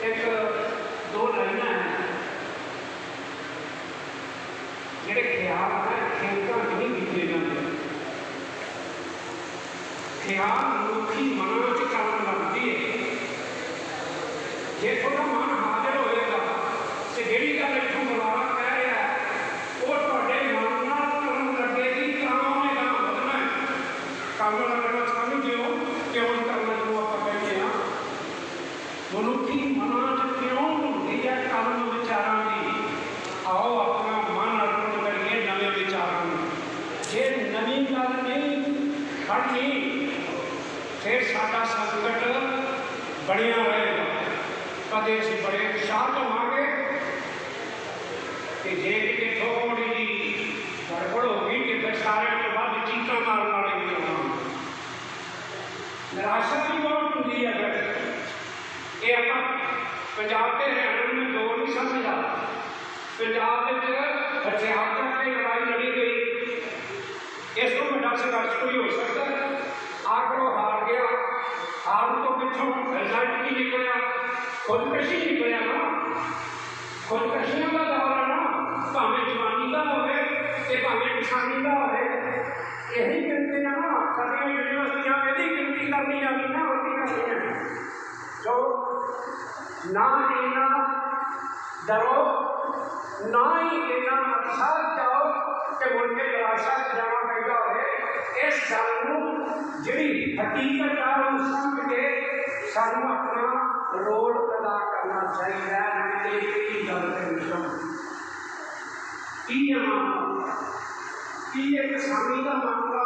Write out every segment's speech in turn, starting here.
एक दो लाइन है जेडे ख्याल है खेलता नहीं कीते जाते। ख्याल मनुखी मना च काम लगती है। जे थोड़ा मन हाजिर होएगा तो जी गल इतों बुलावा कह रहा है वो थोड़े मन नाल करन लगेगी तां उहने गां वधना है। कम लगना समझ हो क्यों करना जो आप कहते हैं मनुखी मना च क्यों होंदी है कलम विचारां दी। आओ अपना मन अर्पण करिए नवे विचारां नूं। जे नवीं गल नहीं पढ़नी फिर साडा संकट बनिया रहेगा। कदे असीं बड़े उत्साह होवांगे कि जे किते थोड़ी जी गड़बड़ हो गई तो फिर सारे तो बाद चीकां मारन वाले भी होवांगे। निराशा भी बहुत होंदी है। फिर ये आपां पंजाब ते हरियाणा में दो नहीं समझदा। पंजाब हथियार करके लड़ाई लड़ी गई, इस तो बड़ा संघर्ष कोई हो सकता है। आखिर वो हार गया, हार तो पिछों रिजल्ट की निकलिया खुदकशी निकलिया ना। खुदकशियां का दौर है ना, भावें जवानी का होवे ते भावें किसानी का होवे। यही गिनती है ना साडियां यूनिवर्सिटियां यही गिनती करनी जाती ना होती करनी है। तो ना इन्ना डरो ना ही इन्ना उत्साह जाओ कि मुड़ के निराशा जाना पैदा होवे। इस गल नूं जिहड़ी हकीकत आ उस समझ के सानू अपना रोल अदा करना चाहिए। मैं एक गल कहना की मामला की एक किसानी का मामला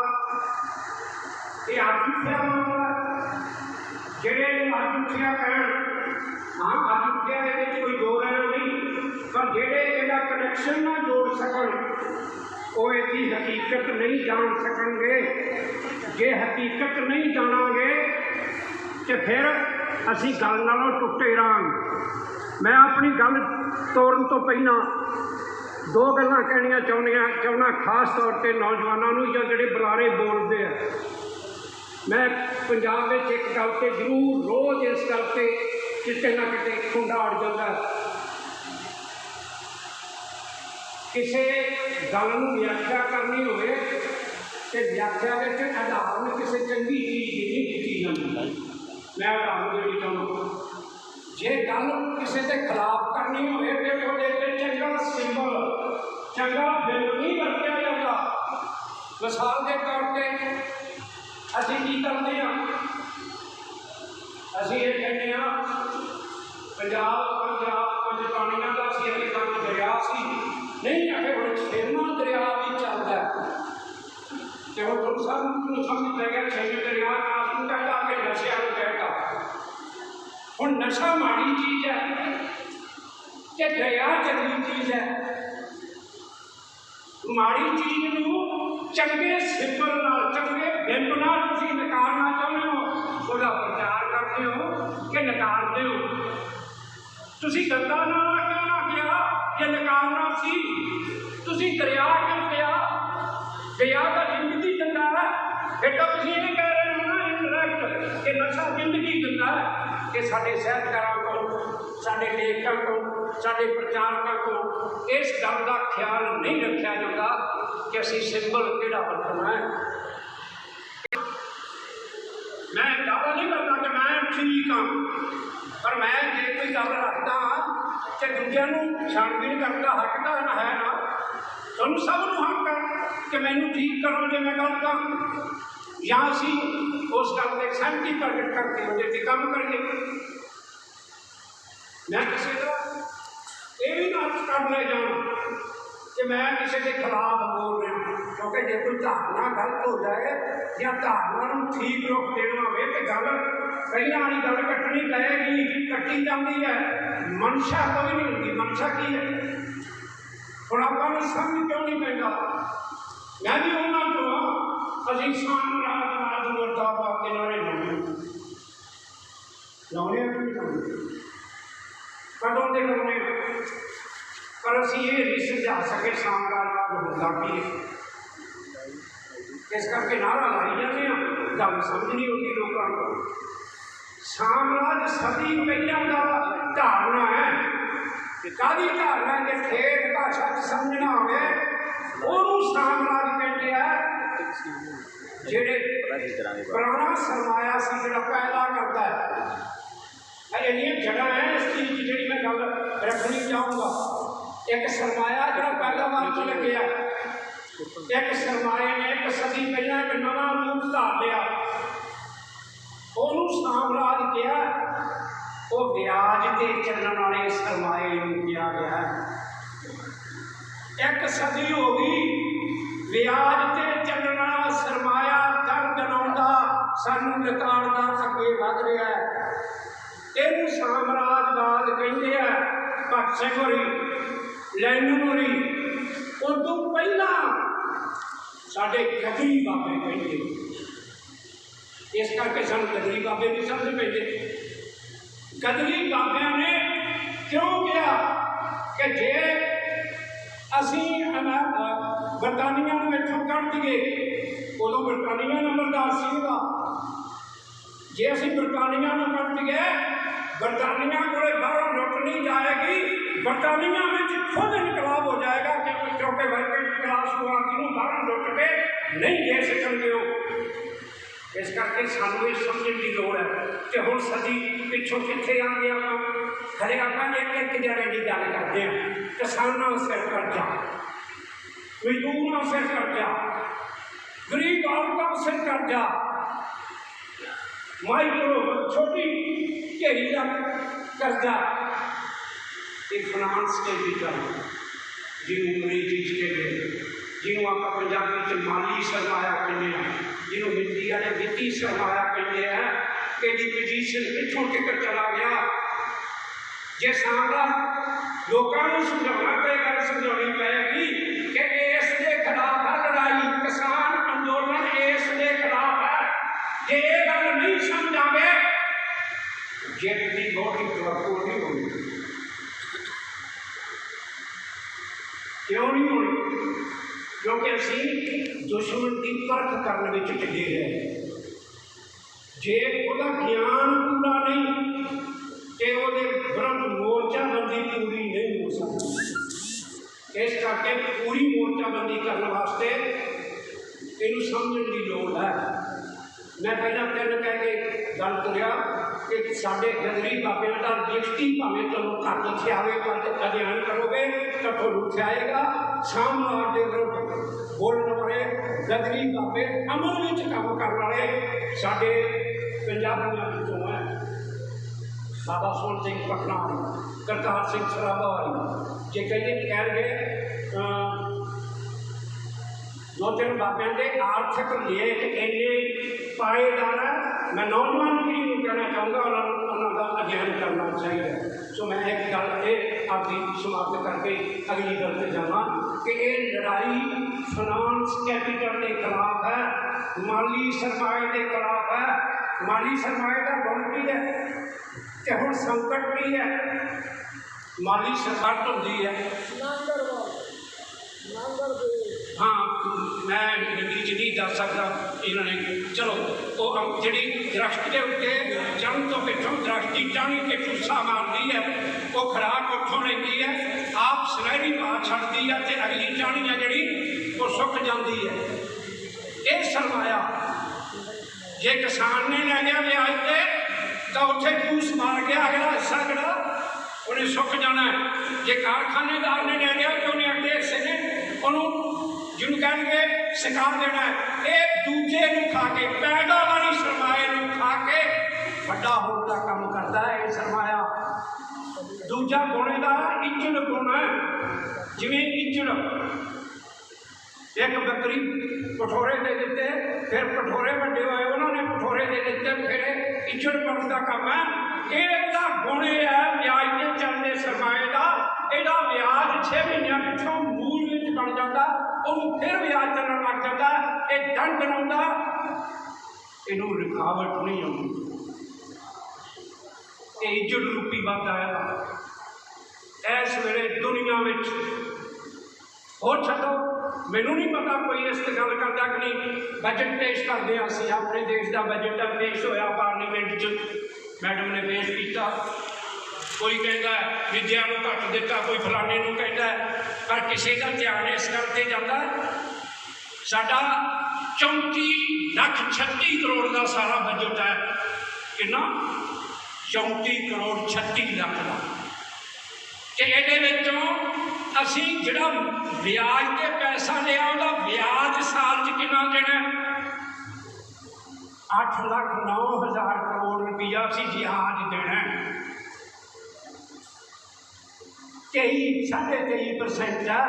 ये अज उठिया मामला जेडे अज उठिया कहण हाँ अज उठिया कोई दो रहना नहीं, पर जेडे इहदा कनैक्शन ना जोड़ सकन वो इसकी हकीकत नहीं जान सकणगे। जे हकीकत नहीं जानांगे तो फिर असी गल नालों टुटे रहांगे। मैं अपनी गल तोड़न तो पहला दो गल्लां कहनियां चाहुंदा खास तौर पर नौजवानों नूं या जिहड़े बुलारे बोलते हैं। मैं पंजाब में एक गल से जरूर रोज़ इस गल से किते ना किते खुंडा अड़ जाता है। किसी गल नूं व्याख्या करनी होवे तो व्याख्या के आधार में किसी चंगी चीज़ नहीं दिखी जाती। मैं उदाहरण देनी चाहूँगा, जे गल किसी के खिलाफ करनी हो तो चंगा सिंबल चंगा बिल नहीं वरत्या जाता। मिसाल के तौर पर असीं की करते हैं, असीं ये कहते हैं पंजाब पंज पानियां का सी अगे पंज दरिया सी नहीं आगे हुण 6वां दरिया भी चलता है। तो हम सब समझ लग गया 6वें दरिया नास नूं कहता कि नशे नूं कहता। हुण नशा माड़ी चीज़ है कि दरिया चंगी चीज़ है। माड़ी चीज़ नूं चंगे सिंबल नाल चंगे बिंब नाल तुसीं नकारना चाहुंदे हो, उसदा प्रचार करते हो कि नकारदे हो। तुसीं गंदा नाला क्यों ना किया कि नकारना सी? तुसीं दरिया क्यों किया? दरिया का जिंदगी गंदा है। फिर तो तुसीं ये कह रहे हो ना इनडायरैक्ट कि नशा जिंदगी गंदा है। कि साडे साहित्यकारां को, साडे लेखकां को, साडे प्रचारकां को इस गल का ख्याल नहीं रखा जाता कि असीं सिंबल किहड़ा वरतना है। मैं दावा नहीं करता कि मैं ठीक हाँ, पर मैं जे कोई गल रखता तो दूजिਆਂ ਨੂੰ छानबीन करने का हक तो है ना। तुम सब नूं हक है कि मैनू ठीक करो जे मैं गलत हाँ, या असीं उस गल ते सहमति प्रगट करके उहदे ते काम करिए। मैं किसी का ये भी ना कर ले जाऊँ कि मैं किसी के खिलाफ बोल रहा, क्योंकि जो कोई धारणा गलत हो जाए या धारणा ठीक रुख देना हो तो गल पहले वाली गल कट्टनी पएगी, कट्टी जाती है। मनशा कोई नहीं होती। मनशा की है हम आपको समझ क्यों नहीं पैदा। मैं भी उन्होंने को असीं साम्राज्यवाद मुर्दाबाद के नारे लाने कदों के लाने, पर असीं ये नहीं समझा सके साम्राज्यवाद होंदा की है। इस करके नारा लाई जाते हैं, गल समझ नहीं होती लोगों को। साम्राज्य सदी पहला का धारणा है। कादी धारणा के ठेठ भाषा समझना हो साम्राज्य कहते हैं जेड़े पुराना सरमाया से जो पैदा करता है। ये जगह है इस चीज की जी मैं गल रखनी चाहूँगा। एक सरमाया जो पैदावार च लगे, एक सरमाए ने एक सदी पहला एक नवा रूप धार लिया, ਉਹਨੂੰ ਸਾਮਰਾਜ किया। वो ब्याज से चलने वाले सरमाए किया गया। एक सदी हो गई ब्याज से चलने वाला सरमाया दर दनाउंदा सानू लताड़दा अगे वध रहा है। इनू साम्राजवाद कहते हैं। भगत सिंह होरी, लैनिन होरी, उदों पहला साडे गदरी बाबे कहते, इस करके सानू गदरी बाबे नहीं समझ पैंदे। गदरी बाबिया ने क्यों किया कि जे असी बरतानिया इतों कढ़ दिए, उदों बरतानिया नंबरदार सीगा, जे असी बरतानिया कढ़ दिए बरतानिया को बाहरों लुट नहीं जाएगी, बरतानिया में खुद इनकलाब हो जाएगा क्योंकि वर्किंग क्लास को आदमी बाहरों लुट के नहीं दे सकेंगे। इस करके सानू ये समझने की लोड़ है कि हुण सदी पिछों कित्थे आ गए। खरे आप एक एक जने की गल करते हैं, किसानों सिर कर्जा, मजदूरों सिर कर्जा, गरीब औरतों सिर कर्जा, माइक्रो छोटी घेरी का कर्जा, ये फाइनांस के भी कर जिन्होंने अंग्रेजी के जिन्हों आप पंजाबी च माली सरमाया कहते हैं, जिन्हों हिंदी वाले वित्ती सरमाया कहते हैं, कि जी पोजीशन पिछों टिकट चला गया। जे सामरा लोगों को समझाना पेगा, समझानी पेगी कि इसके खिलाफ है लड़ाई, किसान अंदोलन इसके खिलाफ है। जे ये गल नहीं समझावे जित की बहुत ही तवक्को नहीं होगी। क्यों नहीं होनी? क्योंकि असी दुश्मन की परख करने में टिके हैं। जे उसका ज्ञान पूरा नहीं तो वो विरुद्ध मोर्चाबंदी पूरी नहीं हो सकती। इस करके पूरी मोर्चाबंदी करने वास्ते इनू समझने की लोड़ है। मैं पहला तीन कह के गल करिया कि साढ़े गदरी बाबे का लिखती भावें चलो घट इतने आए पर अध्ययन करोगे तो थोड़ा आएगा। साम्राज के विरुद्ध बोलने वाले गदरी बाबे अमल में काम करने वाले साढ़े पंजाबियों विचों है। बाबा सोहन सिंह पटना, करतार सिंह सराभा वाली, जे कहिए कह गए दो तीन बाबे के आर्थिक लेख इन्ने पाएदार है। मैं नौजवान पीढ़ी को कहना चाहूँगा उन्होंने अध्ययन करना चाहिए। सो मैं एक गल आपकी समाप्त करके अगली गल पर जावा कि ये लड़ाई फाइनांस कैपिटल के खिलाफ है, माली सरमाए के खिलाफ है। माली सरमाए का गुण की है कि हुण संकट की है, माली संकट होती है। हाँ मैं हिंदी च नहीं दस सकता इन्होंने। चलो वो जी दरख्त के उत्ते चढ़न तो पिछों दरख्ती टाणी के टूसा मारती है, वो खुराक उठों लेती है, आप सुनहरी पा छड़ती है तो अगली टाणी है जी वो सुक जाती है। ये सरमाया जे किसान ने लै गया ब्याज से तो उत्थे टूस मार गया, अगला हिस्सा जरा उन्हें सुक जाना है। जे कारखानेदार ने लै गया तो उन्हें अगले हिस्से ने उन्होंने जिन्होंने कहेंगे सिखा देना है। ये दूजे खा के पैदावारी सरमाए खा के बड़ा होने का काम करता है। ये सरमाया दूजा गुणे का इज्जत गुण है। जिमें इज्जत एक बकरी कठोरे दे देते, फिर कठोरे बड़े हुए उन्होंने कठोरे दे देते, फिर इज्जत बढ़ने का काम है। यह गुण है ब्याज के चलने सरमाए का। यदा ब्याज 6 महीनों पिछों मूल में बन जाता, उन्होंने फिर ब्याज चलने लग जाता, एक दंड बनाता, इनू रुकावट नहीं आती। इज्जत रूपी बनता है इस वेले दुनिया में। हो छो मैनू नहीं पता कोई इस गल करता कि नहीं। बजट पेश करते हैं, असं अपने देश का बजट पेश होया पार्लीमेंट च, मैडम ने पेश किया। कोई कहता विद्या को घट दिता, कोई फलाने को कहता, पर किसी का ध्यान इस करते जाता साडा 34,36 करोड़ का सारा बजट है। कितना? 34 करोड़ 36 लाख का। तो ये असी जिहड़ा ब्याज के पैसा लिया उसका ब्याज साल च कितना देना? 8,09,000 करोड़ रुपया असी ब्याज देना। 23.5% है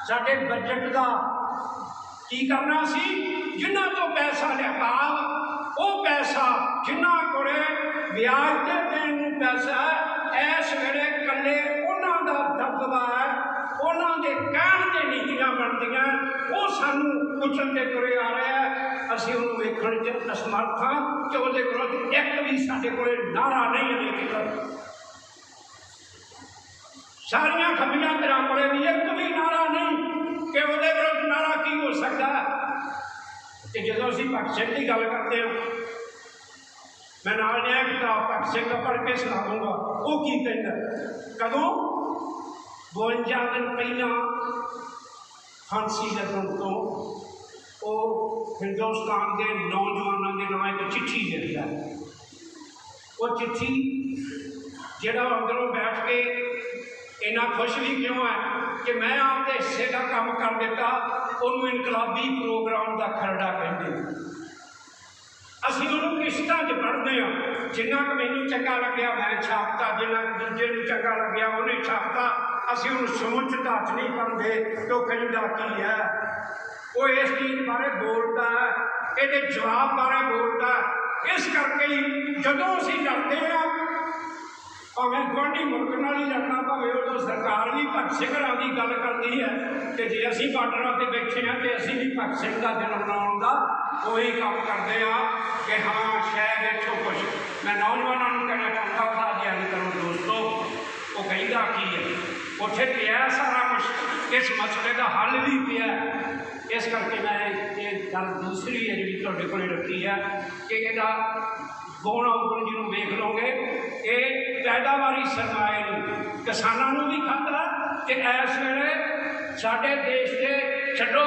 साडे बजट का। की करना सी? जिन्हां तो पैसा लिया वो पैसा जिन्हां कोले ब्याज के देने नूं पैसा है, इस वेले कल्ले उन्हां दा दबदबा है, उन्हां दे कहण ते नीतियां बनदियां, वो सानूं कुचल के तुरे आ रहा है। असीं उहनूं वेखण च असमर्थ हां कि उहदे विरुद्ध एक भी साडे कोले नारा नहीं है लेकिन सारियां खब्बियां धिरां कोले भी एक भी नारा नहीं कि उहदे विरुद्ध नारा की हो सकता है। तो जो असीं भगत सिंह की गल करते हैं, मैं नाल न्याय किताब भगत सिंह का पढ़ के सुनाऊंगा। वो की कहता कदों 52 दिन पहला फांसी लगन तो वो हिंदुस्तान के नौजवानों के नाम एक चिट्ठी लिखता है। वो चिट्ठी जिहड़ा अंदरों बैठ के इन्ना खुश भी क्यों है कि मैं आपके हिस्से का काम कर दिता, उन्होंने इनकलाबी प्रोग्राम का खरड़ा कहते हैं। असीं उन्होंने किस्तां च पढ़ते हैं, जिन्ना क मैनूं चंगा लग्या मैं छापता, जिन्ना दूजे नूं चंगा लग्या उन्हें छापता। असीं हुण समुचता च नहीं पढ़ते तो कहंदा की है। वो इस चीज़ बारे बोलता है, ये जवाब बारे बोलता है। इस करके ही जदों असीं लड़ते हैं, भावें गुआढ़ी मुल्क नाल ही लड़ना पवे, उदों सरकार भी भगत सिंह की गल करती है कि जे असीं बार्डरां ते बैठे हैं तो असीं भी भगत सिंह का जन्म मनाउण दा उही काम करते हैं कि हाँ शायद इत्थों कुछ। मैं नौजवानों को कहना चाहता था अध्ययन करो दोस्तों, वो कहता की है उत्थे पिया सारा कुछ, इस मसले का हल भी पिया। इस करके मैं ये गल दूसरी है जी तुहाडे कोल रखी है कि इहदा गुण अवगुण जिन्होंने वेख लोगे, ये पैदावारी सरमाए किसानों भी खाता। तो इस वेले साडे देश के छड्डो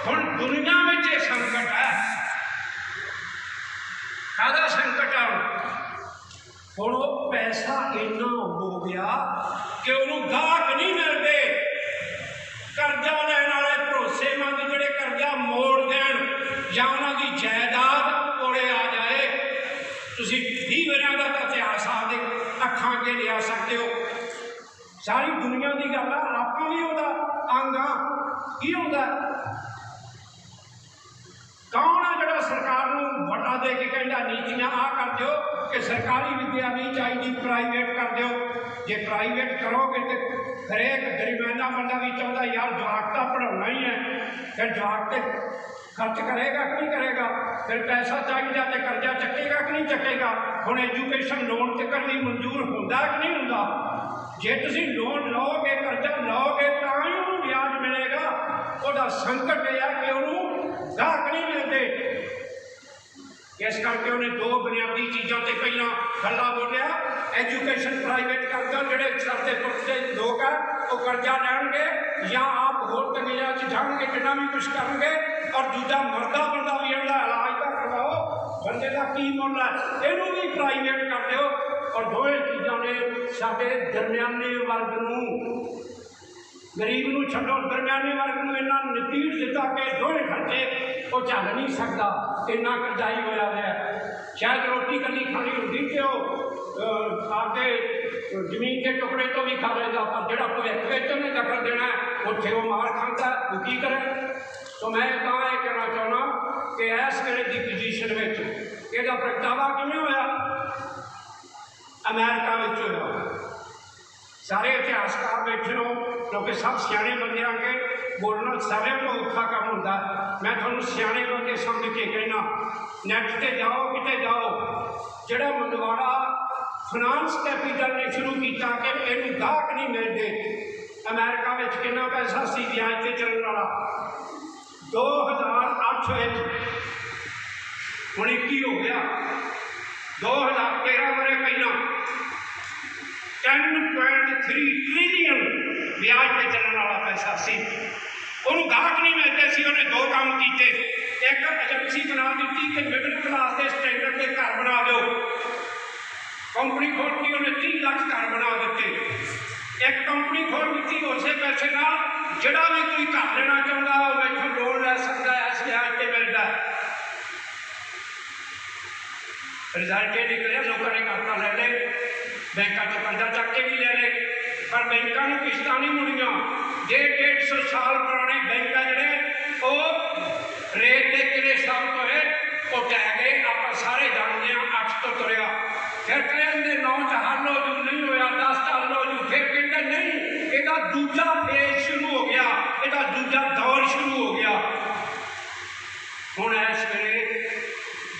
हुण दुनिया में ये संकट है। काहदा संकट है? हुण वो पैसा इन्ना हो गया कि उन्होंने गाहक नहीं मिलते। कर्जा लैण वाले भरोसेमंद जिहड़े कर्जा मोड़ देण जां उन्हां दी जायदाद कोले आ जाए, तुसीं 20 वरियां दा इतिहास आपदे अखां अगे लिया सकते हो। सारी दुनिया की गल है, आप भी उहदा अंग हाँ। की होंदा कौन है जिहड़ा सरकार नूं वटा दे के कहंदा नीतियां आ कर दो कि सरकारी विद्या नहीं चाहिए, प्राइवेट कर दो। जे प्राइवेट करोगे तो हरेक दरम्याना बंदा भी चाहता यार जवाक तो पढ़ाना ही है, फिर जवाक तो खर्च करेगा कि नहीं करेगा, फिर पैसा चाहिए तो कर्जा चकेगा कि नहीं चकेगा। हुण एजुकेशन लोन तो करनी मंजूर होंदा कि नहीं होंदा? जे तुसीं लोन लोगे कर्जा लोगे तो ही उन्होंने ब्याज मिलेगा। वह संकट यह है कि उन्होंने गाहक नहीं मिलते। इस करके उन्हें दो बुनियादी चीज़ों से पहला गल्ला बोलिया, एजुकेशन प्राइवेट कर दो, जोड़े सरते पुरते लोग है वो कर्जा लैणगे या आप होर तंगियां जाएंगे जिन्ना भी कुछ करेंगे। और दूजा मरदा बंदा भी इहदा इलाज का करवाओ, बंदे का की मुल है इनू भी प्राइवेट कर दो। और दोवें चीज़ों ने साडे दरम्याने वर्ग नूं, गरीब नूं छड्डो, दरम्याने वर्ग नूं इन्ना नतीज दिता कि दोवें खर्चे वो झल नहीं सकता, इन्ना करजाई होया है। शायद रोटी कली खानी होंदी कि आपके जमीन के टुकड़े तो भी खा लेगा, पर जो भविष्य में दखल देना है उत्थे वो मार खाता है, वो की करे। तो मैं तो यह कहना चाहना कि इस वेले की पोजीशन में इसका प्रगटावा किमें होया? अमेरिका में होया। सारे इतिहासकार बैठे हो क्योंकि सब सियाने बंदे आके बोलना सारे को औखा काम होता। मैं थोड़ा सियाने बंदे समझ के कहना, नैट से जाओ किते जाओ, जोड़ा मंदवाड़ा फाइनांस कैपिटल ने शुरू किया कि इनू गाहक नहीं मिलते। अमेरिका में कितना पैसा सी ब्याज से चलने वाला 2008 में हुण 21 हो गया, 2013 बारे 10.3 ट्रिलियन ब्याज पे चलने वाला पैसा सी। उन्होंने गाहक नहीं मिलते सी, उन्हें दो काम किए। एक एजेंसी बना दी कि मिडल क्लास के स्टैंडर्ड के घर बना दो, कंपनी खोल के उन्हें 30 लाख घर बना दिते। एक कंपनी खोल दी उस पैसे का जोड़ा भी कोई घर लेना चाहता वो मैथों लोन लै सकता है, इस ब्याज से मिलता है। रिजल्ट ये निकलिया लोगों ने कर्जा ले ले, बैंकों से कर्जा चक के भी ले ले, पर बैंकों ने किश्त नहीं मुड़िया। 150 साल पुराने बैंक जोड़े वो रेत के किले साबित होए, वो ढह गए। आप सारे जानते हैं 8 तो तुरया, फिर कहते 9 च हल हो जू, नहीं होया 10 च हल हो जू, फिर कहते नहीं इसका दूजा फेज शुरू हो गया, इसका दूजा दौर शुरू हो गया। हुण इस वेले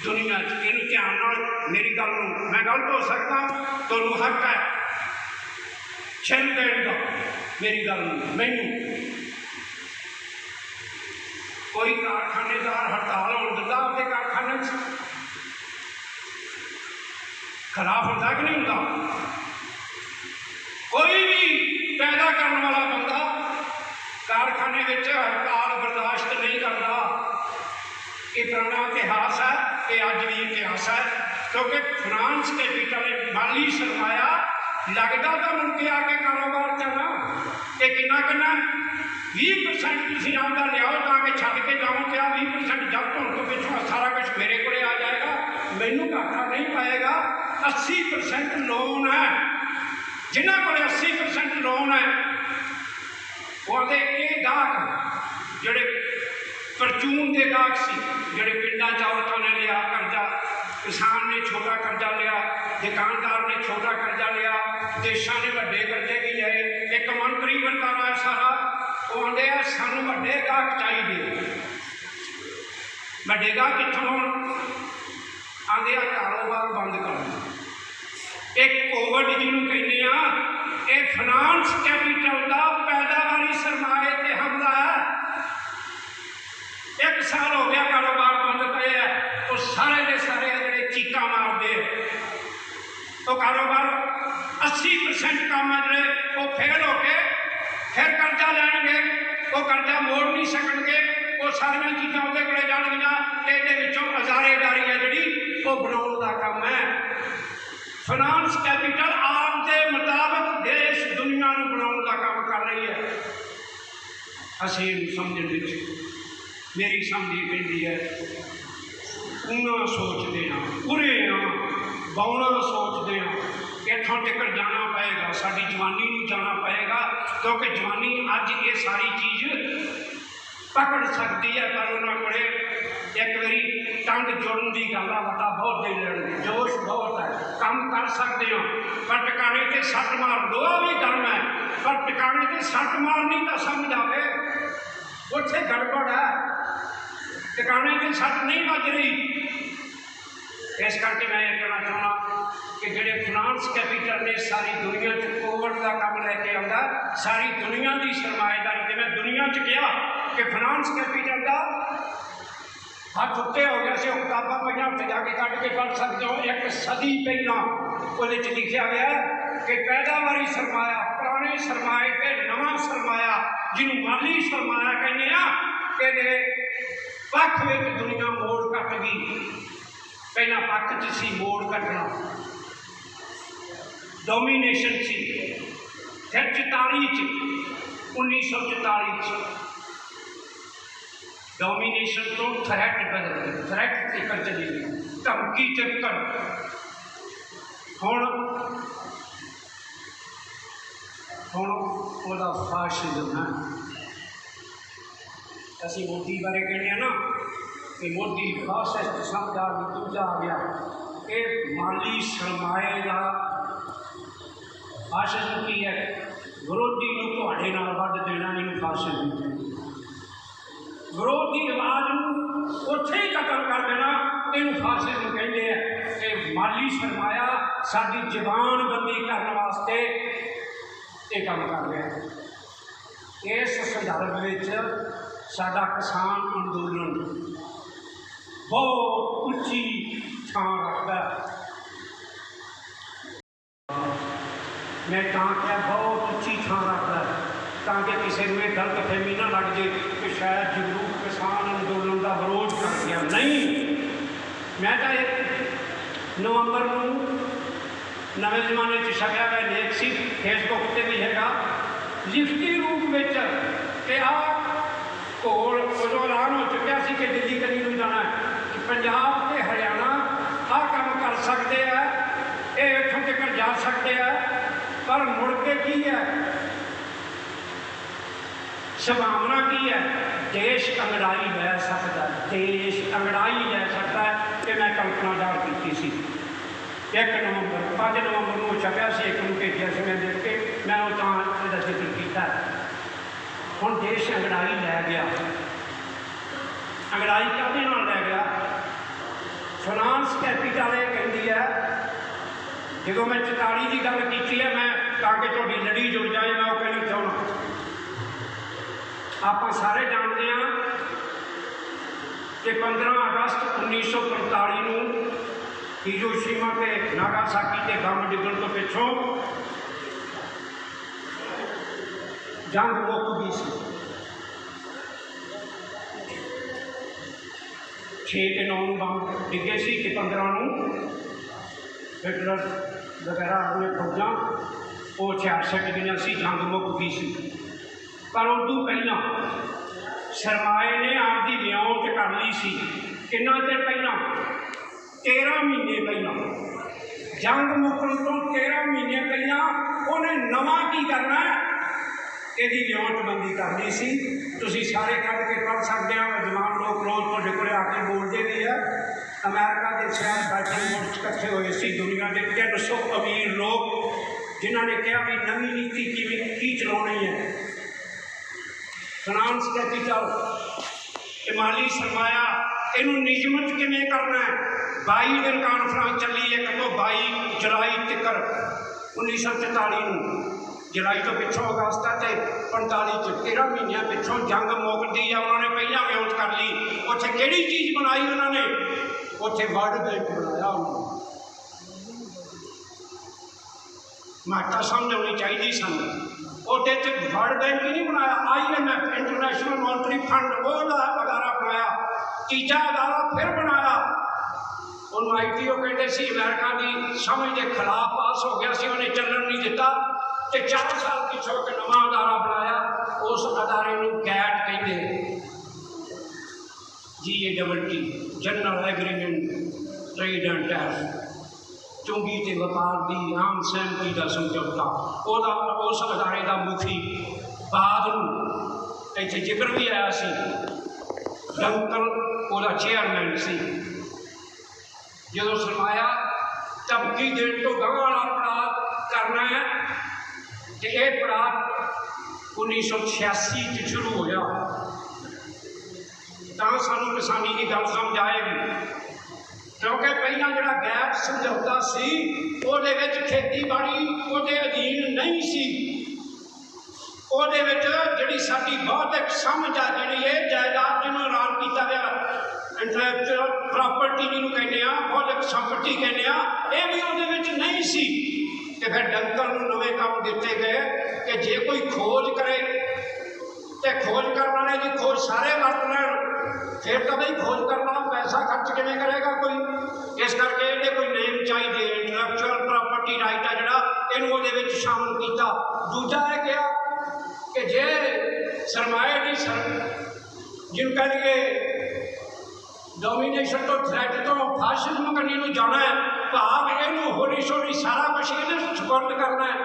दुनिया इन ध्यान नाल मेरी गल मैं गलत हो सकता, तुहानूं हक है छिल देने का मेरी गल मैनू। कोई कारखानेदार हड़ताल होने दिता अपने कारखाने खराब होता कि नहीं होता? कोई भी पैदा करने वाला बंदा कारखाने में हड़ताल बर्दाश्त नहीं करता। ये पुराना इतिहास है, ये अज भी इतिहास है, क्योंकि फाइनांस कैपिटल माली सरमाया लगता तो मुड़के आके कारोबार चलना। ये कितना कितना 20% तुम आपका लियाओ ताकि छड़ के जाओ, क्या 20% जब्त होने तो पिछों सारा कुछ मेरे को आ जाएगा, मैनू घाटा नहीं पाएगा। 80% लोन है, जिन्होंने को 80% लोन है वो आते ये गाहक जोड़े परचून के गाहक से जोड़े पिंडा च औरतों ने लिया कर्जा, किसान ने छोटा कर्जा लिया, दुकानदार ने छोटा कर्जा लिया, देशों ने वड्डे कर्जे भी लिये। एक मंत्री बनता रहा सारा वो आते हैं सानू वड्डे गाहक चाहिए। वड्डे गाहक कितों आते हैं कारोबार बंद कर। एक कोविड जिन्होंने कहने ये फाइनांस कैपिटल का पैदावारी सरमाए ते हमला है। 1 साल हो गया कारोबार बंद पे है, वो सारे के सारे जो चीका मारते तो कारोबार 80% काम है जोड़े वो फेल हो के फिर कर्जा लैनगे, वो कर्जा मोड़ नहीं सकणगे, वो सारिया चीज़ा उहदे कोले जाणगियां। ये अजारेदारी है जी वो बनाने का काम है। फाइनांस कैपिटल आम के मुताबिक देश दुनिया को बनाने का काम कर रही है। असीं समझने मेरी समझी पैंदी है, उन्ना सोचते हाँ, उरे हाँ, बौना सोचते हाँ, इतों तक जाना पएगा, साड़ी जवानी में जाना पएगा, क्योंकि जवानी अज ये सारी चीज़ पकड़ सकती है। पर उन्होंने एक बारी टंग जुड़न की गल वटा बहुत दे लेंगे, जोश बहुत है, काम कर सकते हो, पर टिकाने से सट मार दो भी गर्म है, पर टिकाने से सट मारनी तो समझ आए उत्थे गड़बड़ है, टिकाने से सट नहीं बज रही। इस करके मैं ये कहना चाहना कि जोड़े फाइनांस कैपिटल ने सारी दुनिया कोविड का काम लैके आता, सारी दुनिया की सरमाएदारी, मैं दुनिया गया कि फाइनांस कैपिटल का हाथ उत्ते हो गया से किताबा पे उत्थे जाके कट के पढ़ सकते हो। 1 सदी पहला वो लिखा गया कि पैदावारी सरमाया, पुराने सरमाए के नवा सरमाया, जिन्होंने माली सरमाया कहने कि पक्ष में दुनिया मोड़ कट गई। पहला पक्ष च सी मोड़ कटना, डोमीनेशन सी, फिर 1944 डोमीनेशन तो थ्रैट बदल गई, थ्रैट तक चली गई, धमकी चक्कर। हुण फाशिज्म है। असीं मोदी बारे कहने ना कि मोदी फासिस्ट समझा दूजा आ गया, ये माली सरमाए का फाशिज्म की है, विरोधी को तुहाडे नाल वध देना, इन्हूं फाशिज्म कहते। विरोध की आवाज़ उत्थे ही खत्म कर देना, इन्हूं फाशिज्म कहते हैं। ये माली सरमाया साडी जबान बंदी करने वास्ते ये काम कर रहा है। इस संदर्भ में साडा किसान अंदोलन बहुत उच्ची थां रखता है। मैं क्या बहुत उच्ची थां रखता ताकि किसी को यह गलतफहमी ना लग जाए कि शायद जगरूप किसान अंदोलन का विरोध कर गया। नहीं, मैं तो नवंबर को नवे जमाने छपया हुआ लेख सी फेसबुक पर भी है लिखती रूप में कि घोल उदों ऐलान हो चुका सी कि दिल्ली कली में जाना है कि पंजाब ते हरियाणा आ काम कर सकते हैं, ये इतों तक जा सकते हैं, पर मुड़ के की है संभावना की है देश अंगड़ाई लै सकता है, देश अंगड़ाई लै सकता है। कि मैं कल्पना जाहिर की सी 1 नवंबर 5 नवंबर को छपया से 1 को भेजा से मैं देख के मैं उसका जिक्र किया। हुण देश अंगड़ाई लै गया, अंगड़ाई कहते नाल लै गया। फाइनांस कैपिटल ये कहती है, जो मैं 44 की गल की है मैं ताकि थोड़ी लड़ी जुड़ जाए मैं वो कहना चाहना। आप सारे जानते हैं कि 15 अगस्त 1945 को हिरोशिमा के नागासाकी के बम डिगण तो पिछों जंग मुक गई सी। 6 के 9 बम डिगे सी कि 15 हिटलर वगैरह अपने फौजा वो हथियार सट गई सी, जंग मुक गई सी। पर उदू पहला सरमाए ने आपकी विआउट कर ली सी। कितना चिर पहला? 13 महीने पहला, जंग मुकन तो 13 महीने पहला उन्हें नवा की करना यदि विआउटबंदी करनी सी। तुसीं सारे कट के पढ़ सकते हैं, जवान लोग रोज तुहाडे कोल आके बोलते भी है। अमेरिका के शहर बैठे मुल्क इकट्ठे हुए सी दुनिया के 300 अमीर लोग जिन्होंने कहा भी नवी नीति की चलानी है। फाइनांस कैपिटल माली सरमाया इनू नियमित किमें करना है। 22 दिन कॉन्फ्रेंस चली 1 तो 22 जुलाई तक 1944 जुलाई तो पिछों अगस्त है 45 13 महीनों पिछों जंग मुकती है। उन्होंने पहला विरोध कर ली। उत्थे किहड़ी चीज़ बनाई उन्होंने? उत्थे वर्ल्ड बैंक बनाया। माता समझ आनी चाहिए सन। उत्थे वर्ल्ड बैंक ही नहीं बनाया, IMF इंटरनेशनल मॉनिटरी फंड वो अदारा बनाया। तीजा अदारा फिर बनाया। उन्होंने ITO कहते सी अमेरिका की समझ के खिलाफ पास हो गया सी, उन्हें चलन नहीं दिता। तो 4 साल पिछों एक नवा अदारा बनाया, उस अदारे को कैट कहते GATT general agreement trade and tax चुंगी ते व्यापार की आम सहमति का समझौता। उस अदारे का मुखी बाद इतने जिक्र भी आया सी डंकल वो चेयरमैन सी। जो सरमाया धमकी देने तो गांह वाला अपराध करना है तो यह अपराध 1986 शुरू होया। तो सानू किसानी की गल समझ आएगी, क्योंकि पहला जो गैर समझौता सी उहदे विच खेतीबाड़ी उहदे अधीन नहीं सी। उहदे विच जिहड़ी साडी बौद्धिक समझ आ जिहड़ी है जायदाद जिन्होंने ऐलान किया गया इंटलैक्चुअल प्रॉपर्टी जिन्होंने कहने बौद्धिक संपत्ति कहने ये भी उहदे विच नहीं सी। तो फिर डंकल को नवे काम दिते गए कि जे कोई खोज करे तो खोज करने वाले की खोज सारे वरत लैण, फिर तो भाई खोज करने वाला पैसा खर्च किमें करेगा कोई। इस करके ये कोई नेम चाहिए इंटलैक्चुअल प्रॉपर्टी राइट है जोड़ा इन्होंने शामिल किया। दूजा है क्या कि जे सरमाए की जिन कह डोमीनेशन तो थ्रैट तो फाशिज्म करने जाना है, भाव इनू होली सोली सारा कुछ ये सपुर्द करना है।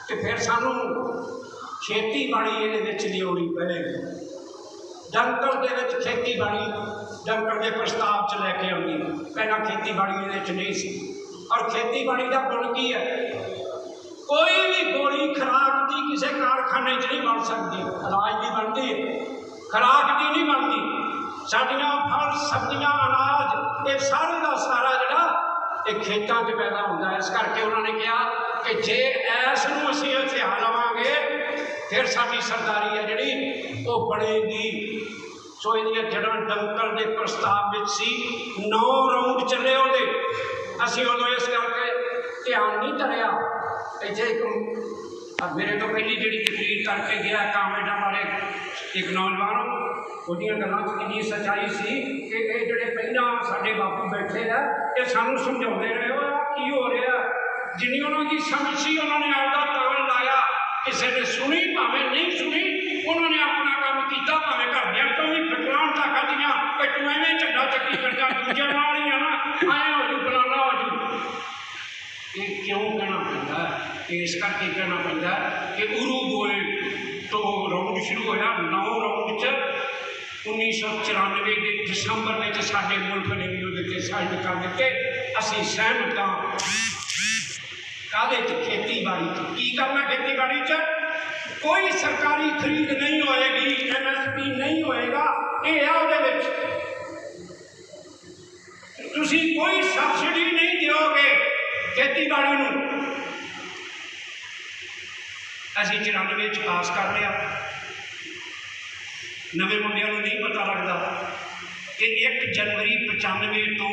तो फिर सानू खेतीबाड़ी ये लियानी पड़ेगी। डंकल के खेतीबाड़ी डंकल के प्रस्ताव च लैके आनी, पहला खेतीबाड़ी ये नहीं सी। और खेतीबाड़ी का गुण की है, कोई भी गोली खुराक की किसी कारखाने च नहीं बन सकती। अनाज की बनती है, खुराक की नहीं बनती। साडियां फल सब्जियां अनाज ये सारे का सारा जोड़ा ये खेतों से पैदा होता है। इस करके उन्होंने कहा कि जे ऐस नूं असीं हथिया लवांगे फिर साडी सरदारी है जिहड़ी वो बनेगी। सो इहदियां जड़ां डंकल के प्रस्ताव विच सी। 9 राउंड चले उहदे, असीं उदों इस करके ध्यान नहीं धरिया। ਇੱਥੇ ਇੱਕ ਮੇਰੇ ਤੋਂ ਪਹਿਲੀ ਜਿਹੜੀ ਤਕਰੀਰ ਕਰਕੇ ਗਿਆ ਕਾਮੇਡਾਂ ਬਾਰੇ ਇੱਕ ਨੌਜਵਾਨ, ਉਹਦੀਆਂ ਗੱਲਾਂ 'ਚ ਕਿੰਨੀ ਸੱਚਾਈ ਸੀ ਕਿ ਇਹ ਜਿਹੜੇ ਪਹਿਲਾਂ ਸਾਡੇ ਬਾਪੂ ਬੈਠੇ ਆ ਇਹ ਸਾਨੂੰ ਸਮਝਾਉਂਦੇ ਰਹੇ ਹੋ ਕੀ ਹੋ ਰਿਹਾ। ਜਿੰਨੀ ਉਹਨਾਂ ਦੀ ਸਮਝ ਸੀ ਉਹਨਾਂ ਨੇ ਆਪਦਾ ਤਾਲ ਲਾਇਆ, ਕਿਸੇ ਨੇ ਸੁਣੀ ਭਾਵੇਂ ਨਹੀਂ ਸੁਣੀ, ਉਹਨਾਂ ਨੇ ਆਪਣਾ ਕੰਮ ਕੀਤਾ, ਭਾਵੇਂ ਘਰਦਿਆਂ ਤੋਂ ਵੀ ਫਟਲਾਣ ਤਾਂ ਖਾਧੀਆਂ ਕਿ ਤੂੰ ਐਵੇਂ ਝੰਡਾ ਚੱਕੀ ਕਰਦਾ ਦੂਜਿਆਂ ਨਾਲ ਹੀ ਆ ਨਾ, ਐਂ ਹੋ ਜੂ ਫਲਾਣਾ ਹੋ ਜੂ। ਇਹ ਕਿਉਂ ਕਹਿਣਾ ਪੈਂਦਾ? ਇਸ ਕਰਕੇ ਕਹਿਣਾ ਪੈਂਦਾ ਕਿ ਉਰੂਗਵੇ ਤੋਂ ਰਾਊਂਡ ਸ਼ੁਰੂ ਹੋਇਆ 9 ਰਾਊਂਡ 'ਚ 1994 ਦੇ ਦਸੰਬਰ ਵਿੱਚ ਸਾਡੇ ਮੁਲਕ ਨੇ ਵੀ ਉਹਦੇ 'ਤੇ ਸਾਈਨ ਕਰ ਦਿੱਤੇ। ਅਸੀਂ ਸਹਿਮਤ ਹਾਂ। ਕਾਹਦੇ 'ਚ? ਖੇਤੀਬਾੜੀ 'ਚ। ਕੀ ਕਰਨਾ ਖੇਤੀਬਾੜੀ 'ਚ? ਕੋਈ ਸਰਕਾਰੀ ਖਰੀਦ ਨਹੀਂ ਹੋਏਗੀ, MSP ਨਹੀਂ ਹੋਏਗਾ। ਇਹ ਆ ਉਹਦੇ ਵਿੱਚ ਤੁਸੀਂ ਕੋਈ ਸਬਸਿਡੀ ਨਹੀਂ ਦਿਓਗੇ ਖੇਤੀਬਾੜੀ ਨੂੰ। ਅਸੀਂ 94 'ਚ ਪਾਸ ਕਰ ਲਿਆ। ਨਵੇਂ ਮੁੰਡਿਆਂ ਨੂੰ ਨਹੀਂ ਪਤਾ ਲੱਗਦਾ ਕਿ 1 ਜਨਵਰੀ 95 ਤੋਂ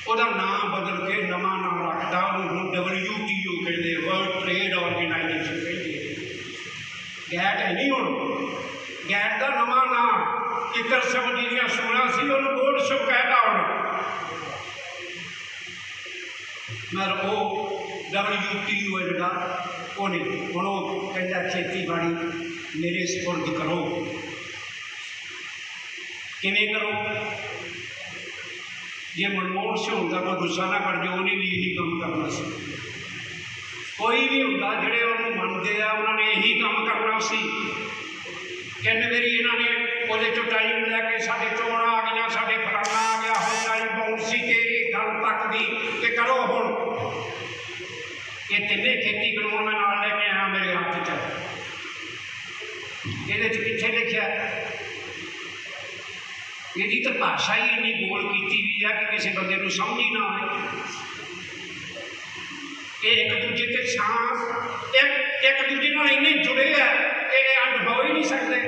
ਉਹਦਾ ਨਾਮ ਬਦਲ ਕੇ ਨਵਾਂ ਨਾਮ ਰੱਖਦਾ, ਉਹਨੂੰ WTO ਕਹਿੰਦੇ, ਵਰਲਡ ਟ੍ਰੇਡ ਆਰਗੇਨਾਈਜੇਸ਼ਨ ਕਹਿੰਦੇ। ਗੈਟ ਹੈ ਨਹੀਂ ਹੁਣ, ਗੈਟ ਦਾ ਨਵਾਂ ਨਾਮ ਕਿੱਕਰ ਸਭ ਜਿਹੜੀਆਂ 16 ਸੀ ਉਹਨੂੰ ਬੋਰਡ ਸਭ ਕਹਿਤਾ ਹੁਣ। ਮਤਲਬ ਉਹ WTO ਹੈ ਜਿਹੜਾ ਉਹ ਨਹੀਂ, ਹੁਣ ਉਹ ਕਹਿੰਦਾ ਖੇਤੀਬਾੜੀ ਮੇਰੇ ਸਪੁਰਦ ਕਰੋ। ਕਿਵੇਂ ਕਰੋ? ਜੇ ਮਨਮੋਹਨ ਸਿੰਘ ਹੁੰਦਾ, ਕੋਈ ਗੁੱਸਾ ਨਾ ਕਰ, ਉਹਨੇ ਵੀ ਇਹੀ ਕੰਮ ਕਰਨਾ ਸੀ। ਕੋਈ ਵੀ ਹੁੰਦਾ ਜਿਹੜੇ ਉਹਨੂੰ ਮੰਨਦੇ ਆ ਉਹਨਾਂ ਨੇ ਇਹੀ ਕੰਮ ਕਰਨਾ ਸੀ। 3 ਵਾਰੀ ਇਹਨਾਂ ਨੇ ਉਹਦੇ 'ਚੋਂ ਟਾਈਮ ਲੈ ਕੇ ਸਾਡੇ ਚੋਣਾਂ ਆ ਗਈਆਂ, ਸਾਡੇ ਫਲਾਣਾ ਆ ਗਿਆ, ਹੁਣ ਟਾਈਮ ਬਾਉਂਡ ਸੀ ਕਿ ਇਹ ਗੱਲ ਤੱਕ ਦੀ ਕਿ ਕਰੋ ਹੁਣ। ਇਹ ਤਿੰਨੇ ਖੇਤੀ ਕਾਨੂੰਨ ਮੈਂ ਨਾਲ ਲੈ ਕੇ ਆਇਆ ਮੇਰੇ ਹੱਥ 'ਚ। ਇਹਦੇ 'ਚ ਕਿੱਥੇ ਲਿਖਿਆ? ਇਹਦੀ ਤਾਂ ਭਾਸ਼ਾ ਹੀ ਇੰਨੀ ਗੋਲ ਕੀਤੀ ਵੀ ਆ ਕਿ ਕਿਸੇ ਬੰਦੇ ਨੂੰ ਸਮਝ ਹੀ ਨਾ ਆਏ। ਇਹ ਇੱਕ ਦੂਜੇ ਤੇ ਇੱਕ ਦੂਜੇ ਨਾਲ ਇੰਨੇ ਜੁੜੇ ਆ ਕਿ ਇਹ ਅੱਡ ਹੋ ਹੀ ਨਹੀਂ ਸਕਦੇ।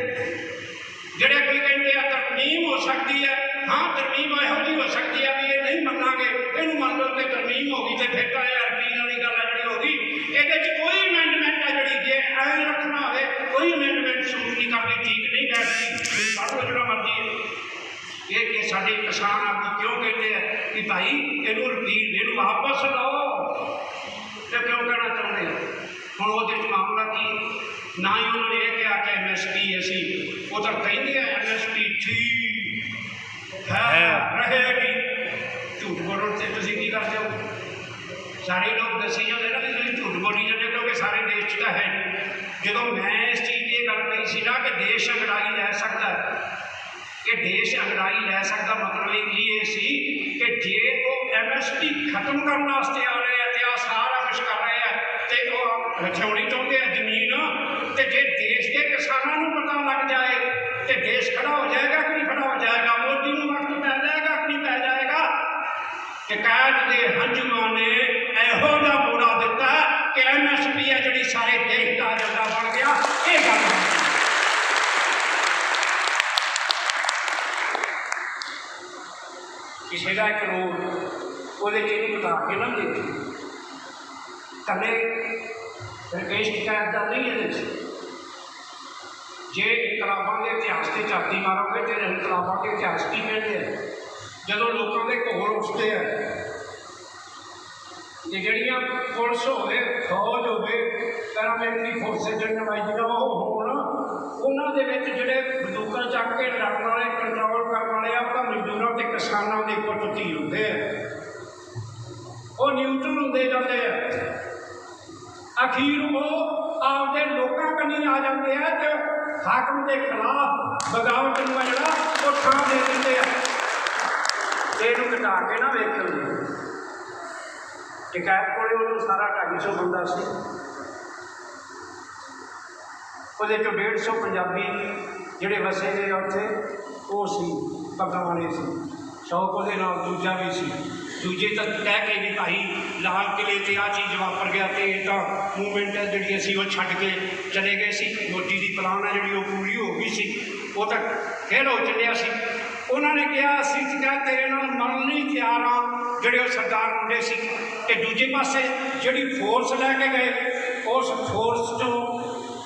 ਜਿਹੜੇ ਕੋਈ ਕਹਿੰਦੇ ਆ ਤਰਮੀਮ ਹੋ ਸਕਦੀ ਹੈ, ਹਾਂ ਤਰਮੀਮ ਇਹੋ ਜਿਹੀ ਹੋ ਸਕਦੀ ਹੈ ਵੀ ਇਹ ਨਹੀਂ ਮੰਨਾਂਗੇ, ਇਹਨੂੰ ਮੰਨ ਲਓ ਕਿ ਤਰਮੀਮ ਹੋ ਗਈ ਤੇ ਫਿਰ ਤਾਂ ਇਹ ਅਰਬੀ ਵਾਲੀ ਗੱਲ ਆ ਜਿਹੜੀ ਹੋ ਗਈ। ਇਹਦੇ 'ਚ ਕੋਈ ਅਮੈਂਡਮੈਂਟ ਆ ਜਿਹੜੀ ਜੇ ਐਂ ਰੱਖਣਾ ਹੋਵੇ ਕੋਈ ਅਮੈਂਡਮੈਂਟ ਸੂਟ ਨਹੀਂ ਕਰਦੀ, ਠੀਕ ਨਹੀਂ ਬੈਠਦੀ, ਪੜ੍ਹ ਲਓ ਜਿਹੜਾ ਮਰਜ਼ੀ ਹੈ। ਇਹ ਕਿ ਸਾਡੇ ਕਿਸਾਨ ਆਪ ਕਿਉਂ ਕਹਿੰਦੇ ਆ ਕਿ ਭਾਈ ਇਹਨੂੰ ਰਿਪੀਟ, ਇਹਨੂੰ ਵਾਪਸ ਲਓ, ਤੇ ਕਿਉਂ ਕਹਿਣਾ ਚਾਹੁੰਦੇ ਆ? ਹੁਣ ਉਹਦੇ 'ਚ ਮਾਮਲਾ ਕੀ? ਨਾ ਹੀ ਉਹਨਾਂ ਨੇ ਇਹ ਕਿਹਾ ਕਿ MSP ਅਸੀਂ, ਉਹ ਤਾਂ ਕਹਿੰਦੇ ਆ MSP ਠੀਕ ਹੈ ਰਹੇਗੀ। ਝੂਠ ਬੋਲਣ 'ਤੇ ਤੁਸੀਂ ਕੀ ਕਰਦੇ ਹੋ? ਸਾਰੇ ਲੋਕ ਦੱਸੀ ਜਾਂਦੇ ਨਾ ਕਿ ਤੁਸੀਂ ਝੂਠ ਬੋਲੀ ਜਾਂਦੇ ਕਿਉਂਕਿ ਸਾਰੇ ਦੇਸ਼ 'ਚ ਤਾਂ ਹੈ ਨਹੀਂ। ਜਦੋਂ ਮੈਂ ਇਸ ਚੀਜ਼ ਦੀ ਗੱਲ ਕਹੀ ਸੀ ਨਾ ਕਿ ਦੇਸ਼ ਅੰਗੜਾਈ ਲੈ ਸਕਦਾ, ਕਿ ਦੇਸ਼ ਅੰਗੜਾਈ ਲੈ ਸਕਦਾ, ਮਤਲਬ ਇਹ ਸੀ ਕਿ ਜੇ ਉਹ MSP ਖਤਮ ਕਰਨ ਵਾਸਤੇ ਆ ਰਹੇ ਆ ਤੇ ਆ ਸਾਰਾ ਕੁਛ ਕਰ ਰਹੇ ਆ ਤੇ ਉਹ ਰਖਿਆਉਣੀ ਚਾਹੁੰਦੇ ਆ ਜ਼ਮੀਨ, ਤੇ ਜੇ ਦੇਸ਼ ਦੇ ਕਿਸਾਨਾਂ ਨੂੰ ਪਤਾ ਲੱਗ ਜਾਏ ਤੇ ਦੇਸ਼ ਖੜਾ ਹੋ ਜਾਏਗਾ ਕਿ ਨਹੀਂ ਖੜਾ ਹੋ ਜਾਏਗਾ? ਮੋਦੀ ਨੂੰ ਵਕਤ ਪੈ ਜਾਏਗਾ ਕਿ ਨਹੀਂ ਪੈ ਜਾਏਗਾ? ਸ਼ਿਕਾਇਤ ਦੇ ਹੰਝੂਆਂ ਨੇ ਇਹੋ ਜਿਹਾ ਮੋੜਾ ਦਿੱਤਾ ਕਿ MSP ਹੈ ਜਿਹੜੀ ਸਾਰੇ ਦੇਸ਼ ਦਾ ਏਜੰਡਾ ਬਣ ਗਿਆ। ਇਹ ਗੱਲ ਕਿਸੇ ਦਾ ਇੱਕ ਰੋਡ ਉਹਦੇ 'ਚ ਇਹਨੂੰ ਬਤਾ ਕੇ ਨਾ ਦੇਖੀ ਥੱਲੇ ਰਕੇਸ਼ ਸ਼ਿਕਾਇਤ ਦਾ ਨਹੀਂ ਇਹਦੇ 'ਚ। ਜੇ ਇਨਕਲਾਬਾਂ ਦੇ ਇਤਿਹਾਸ 'ਤੇ ਝਾਤੀ ਮਾਰੋਗੇ ਤੇ ਇਨਕਲਾਬਾਂ ਦੇ ਇਤਿਹਾਸ ਕੀ ਕਹਿੰਦੇ ਆ? ਜਦੋਂ ਲੋਕਾਂ ਦੇ ਘੋਲ ਉੱਠਦੇ ਆ ਤੇ ਜਿਹੜੀਆਂ ਪੁਲਿਸ ਹੋਵੇ, ਫੌਜ ਹੋਵੇ, ਪੈਰਾਮਿਲਟਰੀ ਫੋਰਸਿਸ ਜਿਹੜੀਆਂ ਵਾਈਦੀਆਂ ਉਹ ਹੋਣ, ਉਹਨਾਂ ਦੇ ਵਿੱਚ ਜਿਹੜੇ ਬੰਦੂਕਾਂ ਚੱਕ ਕੇ ਲੜਨ ਵਾਲੇ, ਕੰਟਰੋਲ ਕਰਨ ਵਾਲੇ ਆ, ਤਾਂ ਮਜ਼ਦੂਰਾਂ ਤੇ ਕਿਸਾਨਾਂ ਦੇ ਪੁੱਤ ਧੀ ਹੁੰਦੇ ਆ। ਉਹ ਨਿਊਟਰਲ ਹੁੰਦੇ ਜਾਂਦੇ ਆ। ਅਖੀਰ ਉਹ ਆਪਦੇ ਲੋਕਾਂ ਕੰਨੀ ਆ ਜਾਂਦੇ ਆ ਤੇ ਹਾਕਮ ਦੇ ਖਿਲਾਫ ਬਗਾਵਤ ਨੂੰ ਜਿਹੜਾ ਉਹ ਥਾਂ ਦੇ ਦਿੰਦੇ ਆ। ਇਹਨੂੰ ਘਟਾ ਕੇ ਨਾ ਵੇਖਣ ਲਈ ਸ਼ਿਕਾਇਤ ਕੋਲੇ ਉਹਨੂੰ ਸਾਰਾ 250 ਬੰਦਾ ਸੀ, ਉਹਦੇ 'ਚੋਂ 150 ਪੰਜਾਬੀ ਜਿਹੜੇ ਵਸੇ ਗਏ ਉੱਥੇ ਉਹ ਸੀ, ਪੱਗਾਂ ਵਾਲੇ ਸੀ। 100 ਉਹਦੇ ਨਾਲ ਦੂਜਾ ਵੀ ਸੀ। ਦੂਜੇ ਤਾਂ ਕਹਿ ਕੇ ਵੀ ਭਾਈ ਲਾਲ ਕਿਲੇ 'ਤੇ ਆਹ ਚੀਜ਼ ਵਾਪਰ ਗਿਆ ਤੇ ਇਹ ਤਾਂ ਮੂਵਮੈਂਟ ਹੈ ਜਿਹੜੀ ਅਸੀਂ ਉਹ ਛੱਡ ਕੇ ਚਲੇ ਗਏ ਸੀ। ਮੋਦੀ ਦੀ ਪਲਾਨ ਹੈ ਜਿਹੜੀ ਉਹ ਪੂਰੀ ਹੋ ਗਈ ਸੀ, ਉਹ ਤਾਂ ਫੇਰ ਹੋ ਚੱਲਿਆ ਸੀ। ਉਹਨਾਂ ਨੇ ਕਿਹਾ ਅਸੀਂ ਤਾਂ ਤੇਰੇ ਨਾਲ ਮਰਨ ਲਈ ਤਿਆਰ ਹਾਂ, ਜਿਹੜੇ ਉਹ ਸਰਦਾਰ ਮੁੰਡੇ ਸੀ। ਤੇ ਦੂਜੇ ਪਾਸੇ ਜਿਹੜੀ ਫੋਰਸ ਲੈ ਕੇ ਗਏ, ਉਸ ਫੋਰਸ 'ਚੋਂ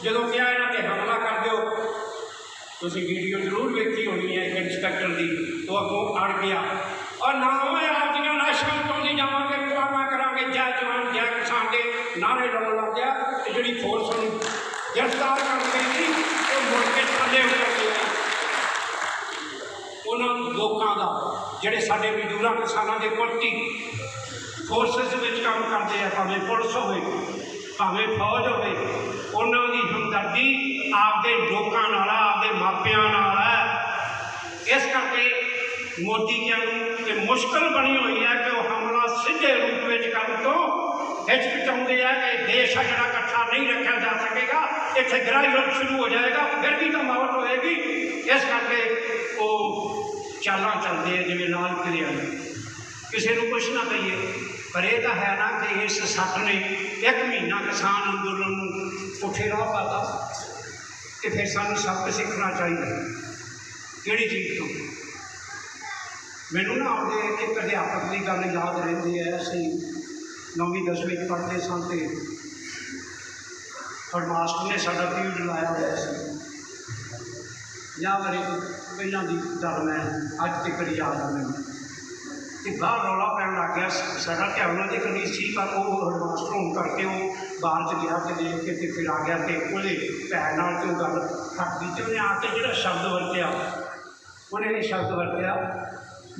ਜਦੋਂ ਕਿਹਾ ਇਹਨਾਂ 'ਤੇ ਹਮਲਾ ਕਰ ਦਿਓ, ਤੁਸੀਂ ਵੀਡੀਓ ਜ਼ਰੂਰ ਵੇਖੀ ਹੋਣੀ ਹੈ ਇੱਕ ਇੰਸਪੈਕਟਰ ਦੀ, ਉਹ ਅੱਗੋਂ ਅੜ ਗਿਆ ਔਰ ਨਾ ਮੈਂ ਆਪਦੀਆਂ ਲਾਸ਼ਾਂ ਉਤਾਉਂਦੀ ਜਾਵਾਂਗੇ, ਪੁਰਾਣਾ ਕਰਾਂਗੇ, ਜੈ ਜਵਾਨ ਜੈ ਕਿਸਾਨ ਦੇ ਨਾਅਰੇ ਲਾਉਣ ਲੱਗ ਗਿਆ। ਤੇ ਜਿਹੜੀ ਫੋਰਸ ਨੂੰ ਗ੍ਰਿਫਤਾਰ ਕਰ ਗਈ ਸੀ ਉਹ ਮੁੜ ਕੇ ਥੱਲੇ ਉਤਰ ਗਿਆ। ਉਹਨਾਂ ਲੋਕਾਂ ਦਾ ਜਿਹੜੇ ਸਾਡੇ ਮਜ਼ਦੂਰਾਂ ਕਿਸਾਨਾਂ ਦੇ ਕੁਰਤੀ ਫੋਰਸਿਸ ਵਿੱਚ ਕੰਮ ਕਰਦੇ ਆ, ਭਾਵੇਂ ਪੁਲਿਸ ਹੋਵੇ ਭਾਵੇਂ ਫੌਜ ਹੋਵੇ, ਉਹਨਾਂ ਦੀ ਹਮਦਰਦੀ ਆਪਦੇ ਲੋਕਾਂ ਨਾਲ, ਆਪਦੇ ਮਾਪਿਆਂ ਨਾਲ ਹੈ। ਇਸ ਕਰਕੇ ਮੋਦੀ ਜੀ ਨੂੰ ਇਹ ਮੁਸ਼ਕਿਲ ਬਣੀ ਹੋਈ ਹੈ ਕਿ ਉਹ ਹਮਲਾ ਸਿੱਧੇ ਰੂਪ ਵਿੱਚ ਕਰਨ ਤੋਂ ਹਿਚਕਿਚਾਉਂਦੇ ਆ ਕਿ ਦੇਸ਼ ਆ ਜਿਹੜਾ ਇਕੱਠਾ ਨਹੀਂ ਰੱਖਿਆ ਜਾ ਸਕੇਗਾ, ਇੱਥੇ ਗ੍ਰਾਹ ਯੁੱਧ ਸ਼ੁਰੂ ਹੋ ਜਾਏਗਾ, ਫਿਰ ਵੀ ਤਾਂ ਮੌਤ ਹੋਏਗੀ। ਇਸ ਕਰਕੇ ਉਹ ਚਾਲਾਂ ਚੱਲਦੇ ਆ ਜਿਵੇਂ ਲਾਲ ਕਿਰਿਆ ਕਿਸੇ ਨੂੰ ਕੁਛ ਨਾ ਕਹੀਏ। ਪਰ ਇਹ ਤਾਂ ਹੈ ਨਾ ਕਿ ਇਸ ਸੱਟ ਨੇ 1 ਮਹੀਨਾ ਕਿਸਾਨ ਅੰਦੋਲਨ ਨੂੰ ਪੁੱਠੇ ਰਾਹ ਪਾਤਾ। ਕਿ ਫਿਰ ਸਾਨੂੰ ਸਬਕ ਸਿੱਖਣਾ ਚਾਹੀਦਾ। ਕਿਹੜੀ ਚੀਜ਼ ਤੋਂ? ਮੈਨੂੰ ਨਾ ਆਪਦੇ ਇੱਕ ਅਧਿਆਪਕ ਦੀ ਗੱਲ ਯਾਦ ਰਹਿੰਦੀ ਹੈ। ਅਸੀਂ 9ਵੀਂ 10ਵੀਂ 'ਚ ਪੜ੍ਹਦੇ ਸਾਂ ਅਤੇ ਹੈਡਮਾਸਟਰ ਨੇ ਸਾਡਾ ਪੀਰੀਅਡ ਲਾਇਆ ਹੋਇਆ ਸੀ। 50 ਵਾਰੀ ਪਹਿਲਾਂ ਦੀ ਗੱਲ ਮੈਂ ਅੱਜ ਤੱਕ ਯਾਦ ਆ ਮੈਨੂੰ। ਅਤੇ ਬਾਹਰ ਰੌਲਾ ਪੈਣ ਲੱਗ ਗਿਆ। ਸਾਡਾ ਧਿਆਨ ਉਹਨਾਂ ਦੇ ਕੰਨੀ ਸੀ, ਪਰ ਉਹ ਹੈਡਮਾਸਟਰ ਹੋਣ ਕਰਕੇ ਉਹ ਬਾਹਰ 'ਚ ਗਿਆ ਅਤੇ ਦੇਖ ਕੇ ਅਤੇ ਫਿਰ ਆ ਗਿਆ ਅਤੇ ਉਹਦੇ ਭੈਣ ਨਾਲ ਅਤੇ ਉਹ ਗੱਲ ਖੱਟ ਗਈ। ਅਤੇ ਉਹਨੇ ਆ ਕੇ ਜਿਹੜਾ ਸ਼ਬਦ ਵਰਤਿਆ, ਉਹਨੇ ਇਹ ਸ਼ਬਦ ਵਰਤਿਆ,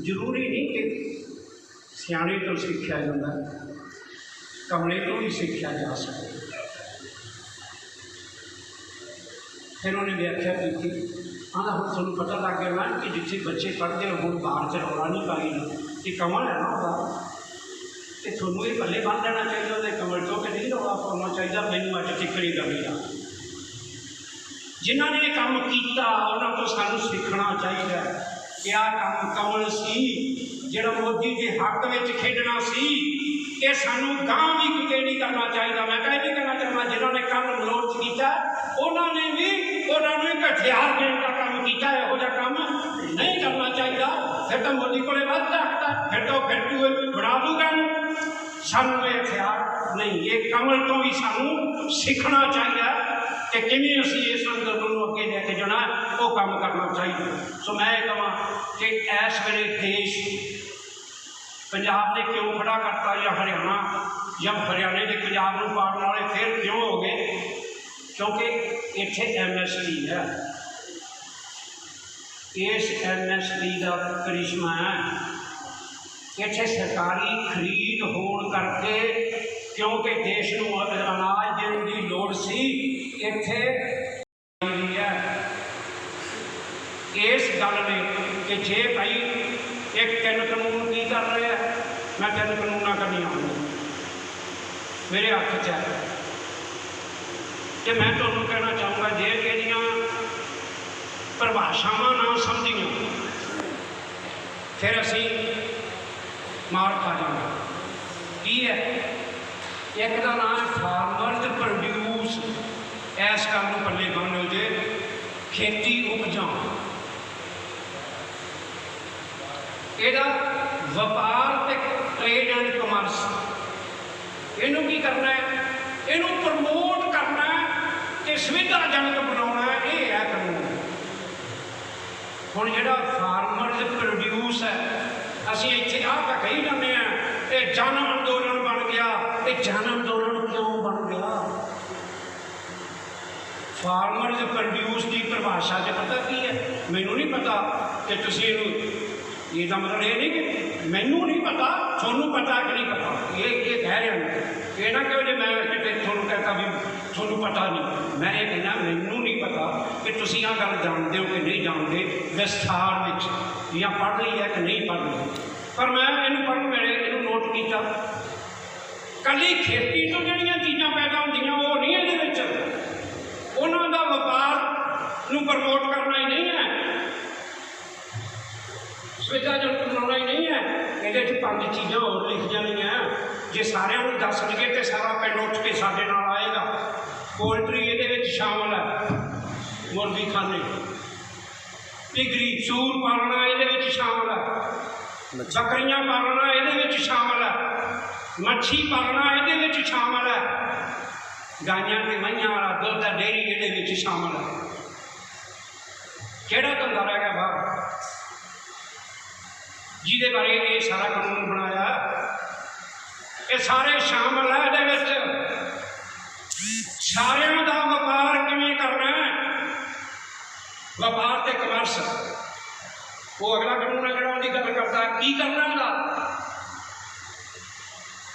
ਜ਼ਰੂਰੀ ਨਹੀਂ ਕਿ ਸਿਆਣੇ ਤੋਂ ਸਿੱਖਿਆ ਜਾਂਦਾ, ਕਮਲੇ ਤੋਂ ਵੀ ਸਿੱਖਿਆ ਜਾ ਸਕਦਾ। ਫਿਰ ਉਹਨੇ ਵਿਆਖਿਆ ਕੀਤੀ, ਆਂਦਾ ਹੁਣ ਤੁਹਾਨੂੰ ਪਤਾ ਲੱਗ ਗਿਆ ਨਾ ਕਿ ਜਿੱਥੇ ਬੱਚੇ ਪੜ੍ਹਦੇ ਹੋ ਹੁਣ ਬਾਹਰ 'ਚ ਰੌਲਾ ਨਹੀਂ ਪਾਈ ਕਿ ਕਮਲ ਹੈ ਨਾ ਉਹਦਾ, ਅਤੇ ਤੁਹਾਨੂੰ ਇਹ ਪੱਲੇ ਬੰਨ੍ਹ ਲੈਣਾ ਚਾਹੀਦਾ ਉਹਦੇ ਕਮਲ ਤੋਂ ਕਿ ਨਹੀਂ ਰੌਲਾ ਪਾਉਣਾ ਚਾਹੀਦਾ। ਮੈਨੂੰ ਅੱਜ ਟਿੱਕਣੀ ਕਰਨੀ ਆ। ਜਿਨ੍ਹਾਂ ਨੇ ਇਹ ਕੰਮ ਕੀਤਾ ਉਹਨਾਂ ਤੋਂ ਸਾਨੂੰ ਸਿੱਖਣਾ ਚਾਹੀਦਾ ਕਿ ਆਹ ਕੰਮ ਕਮਲ ਸੀ ਜਿਹੜਾ ਮੋਦੀ ਦੇ ਹੱਕ ਵਿੱਚ ਖੇਡਣਾ ਸੀ। ਇਹ ਸਾਨੂੰ ਗਾਂ ਵੀ ਕਿਤੇ ਨਹੀਂ ਕਰਨਾ ਚਾਹੀਦਾ। ਮੈਂ ਤਾਂ ਇਹ ਵੀ ਕਹਿਣਾ ਚਾਹੁੰਦਾ, ਜਿਨ੍ਹਾਂ ਨੇ ਕੰਮ ਮਲੋਟ ਕੀਤਾ ਉਹਨਾਂ ਨੇ ਵੀ ਉਹਨਾਂ ਨੂੰ ਇੱਕ ਹਥਿਆਰ ਦੇਣ ਦਾ ਕੰਮ ਕੀਤਾ। ਇਹੋ ਜਿਹਾ ਕੰਮ ਨਹੀਂ ਕਰਨਾ ਚਾਹੀਦਾ। ਫਿਰ ਤਾਂ ਮੋਦੀ ਕੋਲੇ ਵੱਧ ਰੱਖਦਾ, ਫਿਰ ਤਾਂ ਫਿਰ ਬਣਾ ਦੂਗਾ ਇਹਨੂੰ। ਸਾਨੂੰ ਇਹ ਹਥਿਆਰ ਨਹੀਂ, ਇਹ ਕਮਲ ਤੋਂ ਵੀ ਸਾਨੂੰ ਸਿੱਖਣਾ ਚਾਹੀਦਾ ਕਿ ਕਿਵੇਂ ਅਸੀਂ ਇਸ ਅੰਦੋਲਨ ਨੂੰ ਅੱਗੇ ਲੈ ਕੇ ਜਾਣਾ, ਉਹ ਕੰਮ ਕਰਨਾ ਚਾਹੀਦਾ। ਸੋ ਮੈਂ ਇਹ ਕਹਾਂ ਕਿ ਇਸ ਵੇਲੇ ਦੇਸ਼ ਪੰਜਾਬ ਦੇ ਕਿਉਂ ਖੜਾ ਕਰਤਾ ਜਾਂ ਹਰਿਆਣਾ ਜਾਂ ਹਰਿਆਣੇ ਦੇ ਪੰਜਾਬ ਨੂੰ ਪਾੜਨ ਵਾਲੇ ਫਿਰ ਕਿਉਂ ਹੋ ਗਏ? ਕਿਉਂਕਿ ਇੱਥੇ MSP ਹੈ। ਇਸ MSP ਦਾ ਕਰਿਸ਼ਮਾ ਹੈ। ਇੱਥੇ ਸਰਕਾਰੀ ਖਰੀਦ ਹੋਣ ਕਰਕੇ, ਕਿਉਂਕਿ ਦੇਸ਼ ਨੂੰ ਅਨਾਜ ਦੇਣ ਦੀ ਲੋੜ ਸੀ, ਇੱਥੇ ਹੈ। ਇਸ ਗੱਲ ਨੇ ਕਿ ਜੇ ਭਾਈ ਇੱਕ 3 ਕਾਨੂੰਨ ਕੀ ਕਰ ਰਿਹਾ, ਮੈਂ 3 ਕਾਨੂੰਨਾਂ ਕਰਨੀਆਂ ਆਉਂਦੀਆਂ ਮੇਰੇ ਹੱਥ 'ਚ ਹੈ। ਅਤੇ ਮੈਂ ਤੁਹਾਨੂੰ ਕਹਿਣਾ ਚਾਹੂੰਗਾ, ਜੇ ਇਹਦੀਆਂ ਪਰਿਭਾਸ਼ਾਵਾਂ ਨਾ ਸਮਝੀਆਂ ਫਿਰ ਅਸੀਂ ਮਾਰ ਖਾ ਜਾਵਾਂਗੇ। ਕੀ ਹੈ? ਇੱਕ ਦਾ ਨਾਮ ਹੈ ਫਾਰਮਰਜ਼ ਪ੍ਰੋਡਿਊਸ। ਇਸ ਗੱਲ ਨੂੰ ਪੱਲੇ ਬੰਨ੍ਹ ਜੇ, ਖੇਤੀ ਉਪਜਾਂ। ਇਹਦਾ ਵਪਾਰ ਅਤੇ ਟ੍ਰੇਡ ਐਂਡ ਕਮਰਸ, ਇਹਨੂੰ ਕੀ ਕਰਨਾ ਹੈ? ਇਹਨੂੰ ਪ੍ਰਮੋਟ ਕਰਨਾ ਅਤੇ ਸੁਵਿਧਾਜਨਕ ਬਣਾਉਣਾ। ਇਹ ਹੈ ਕਾਨੂੰਨ। ਹੁਣ ਜਿਹੜਾ ਫਾਰਮਰਜ਼ ਪ੍ਰੋਡਿਊਸ ਹੈ, ਅਸੀਂ ਇੱਥੇ ਆਹ ਤਾਂ ਕਹੀ ਜਾਂਦੇ ਹਾਂ ਇਹ ਜਨ ਅੰਦੋਲਨ ਬਣ ਗਿਆ। ਇਹ ਜਨ ਅੰਦੋਲਨ ਕਿਉਂ ਬਣ ਗਿਆ? ਫਾਰਮਰਜ਼ ਪ੍ਰੋਡਿਊਸ ਦੀ ਪਰਿਭਾਸ਼ਾ 'ਚ ਪਤਾ ਕੀ ਹੈ? ਮੈਨੂੰ ਨਹੀਂ ਪਤਾ ਕਿ ਤੁਸੀਂ ਇਹਨੂੰ, ਇਹਦਾ ਮਤਲਬ ਇਹ ਨਹੀਂ ਕਿ ਮੈਨੂੰ ਨਹੀਂ ਪਤਾ, ਤੁਹਾਨੂੰ ਪਤਾ ਕਿ ਨਹੀਂ ਪਤਾ। ਇਹ ਕਹਿ ਰਿਹਾ ਨੇ, ਇਹ ਨਾ ਕਹੋ ਜੇ ਮੈਂ ਕਿਤੇ ਤੁਹਾਨੂੰ ਕਹਿੰਦਾ ਵੀ ਤੁਹਾਨੂੰ ਪਤਾ ਨਹੀਂ। ਮੈਂ ਇਹ ਕਹਿੰਦਾ ਮੈਨੂੰ ਨਹੀਂ ਪਤਾ ਕਿ ਤੁਸੀਂ ਆਹ ਗੱਲ ਜਾਣਦੇ ਹੋ ਕਿ ਨਹੀਂ ਜਾਣਦੇ ਵਿਸਥਾਰ ਵਿੱਚ, ਜਾਂ ਪੜ੍ਹ ਲਈ ਹੈ ਕਿ ਨਹੀਂ ਪੜ੍ਹ ਲਈ। ਪਰ ਮੈਂ ਇਹਨੂੰ ਪੜ੍ਹਨ ਵੇਲੇ ਇਹਨੂੰ ਨੋਟ ਕੀਤਾ, ਇਕੱਲੀ ਖੇਤੀ ਤੋਂ ਜਿਹੜੀਆਂ ਚੀਜ਼ਾਂ ਪੈਦਾ ਹੁੰਦੀਆਂ ਉਹ ਨਹੀਂ ਇਹਦੇ ਵਿੱਚ, ਉਹਨਾਂ ਦਾ ਵਪਾਰ ਨੂੰ ਪ੍ਰਮੋਟ ਕਰਨਾ ਹੀ ਨਹੀਂ ਹੈ, ਸੁਵਿਧਾਜਨਕ ਬਣਾਉਣਾ ਹੀ ਨਹੀਂ ਹੈ। ਇਹਦੇ 'ਚ 5 ਚੀਜ਼ਾਂ ਹੋਰ ਲਿਖੀਆਂ ਹੋਈਆਂ। ਜੇ ਸਾਰਿਆਂ ਨੂੰ ਦੱਸ ਲਈਏ ਤਾਂ ਸਾਰਾ ਪਿੰਡ ਉੱਠ ਕੇ ਸਾਡੇ ਨਾਲ ਆਏਗਾ। ਪੋਲਟਰੀ ਇਹਦੇ ਵਿੱਚ ਸ਼ਾਮਲ ਹੈ, ਮੁਰਗੀ ਖਾਨੇ, ਪਿਗਰੀ ਸੂਰ ਪਾਲਣਾ ਇਹਦੇ ਵਿੱਚ ਸ਼ਾਮਲ ਹੈ। बकरियां पालना ये शामिल है, मच्छी पालना ये शामिल है, गाइयां ते मईयां वाला दुध डेयरी ये शामिल है। किहड़ा धंधा रह गया बाहर जिहदे बारे ये सारा कानून बनाया? ये सारे शामिल है ये। सारिਆਂ ਦਾ व्यापार किवें करना है? व्यापार ते कमर्स वो अगला कानून है जिहड़ा उहदी गल करदा की करना है।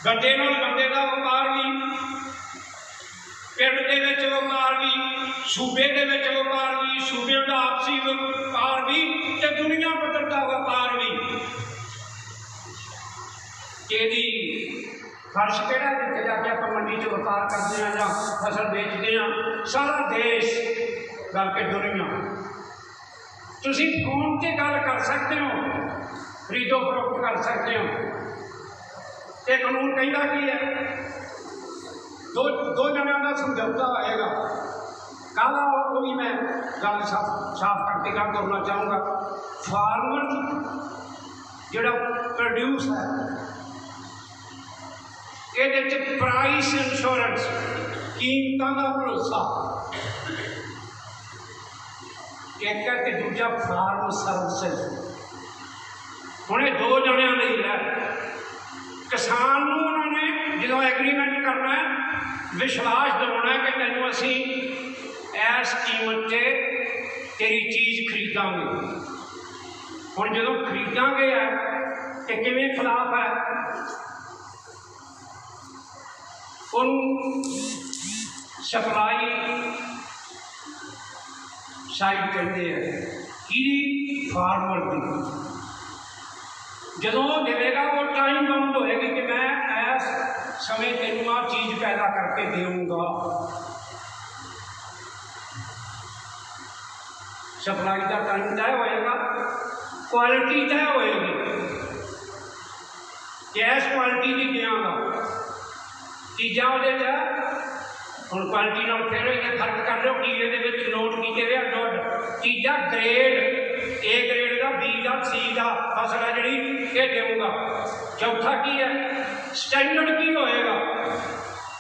बंदे नाल बंदे का व्यापार भी, पिंड दे विच व्यापार भी, सूबे दे विच व्यापार भी, सूबे का आपसी व्यापार भी ते दुनिया पद्धर का व्यापार भी। कि फर्श केड़ा जिथे जाके आप मंडी च व्यापार करते हैं या फसल बेचते हैं, सारा देश बल्कि दुनिया। तुसीं फोन से गल कर सकते हो, खरीदो फरोख्त कर सकते हो। ये कानून कहता की है? दो जणियां का समझौता होएगा। कल वो भी मैं गल साफ करके गल करना चाहूँगा। फार्मर जिहड़ा प्रोड्यूस है ये प्राइस इंश्योरेंस कीमतों का भरोसा एक है कि दूजा फार्म सर्विस। हुण दो जणियां लई है। किसान नूं उन्होंने जो एग्रीमेंट करना है, विश्वास दिलाना है कि तैनूं असीं इस कीमत से तेरी चीज़ खरीदांगे। हुण जदों खरीदांगे है कि किवें खिलाफ है सप्लाई साइड कहते हैं कि फार्मर की। जदों देगा वो टाइम बाउंड होएगी कि मैं इस समय तेनू आ चीज़ पैदा करके दूँगा। सप्लाई का टाइम तय होएगा, क्वालिटी तय होएगी कि इस क्वालिटी की देंगा। चीज़ा वो हम क्वालिटी फिर ये फर्क कर लो कि ये नोट किए हुए दुध चीज़ा ग्रेड ए ग्रेड का, बी का, सी का फसल है जी ये दूँगा। चौथा की है स्टैंडर्ड की होएगा।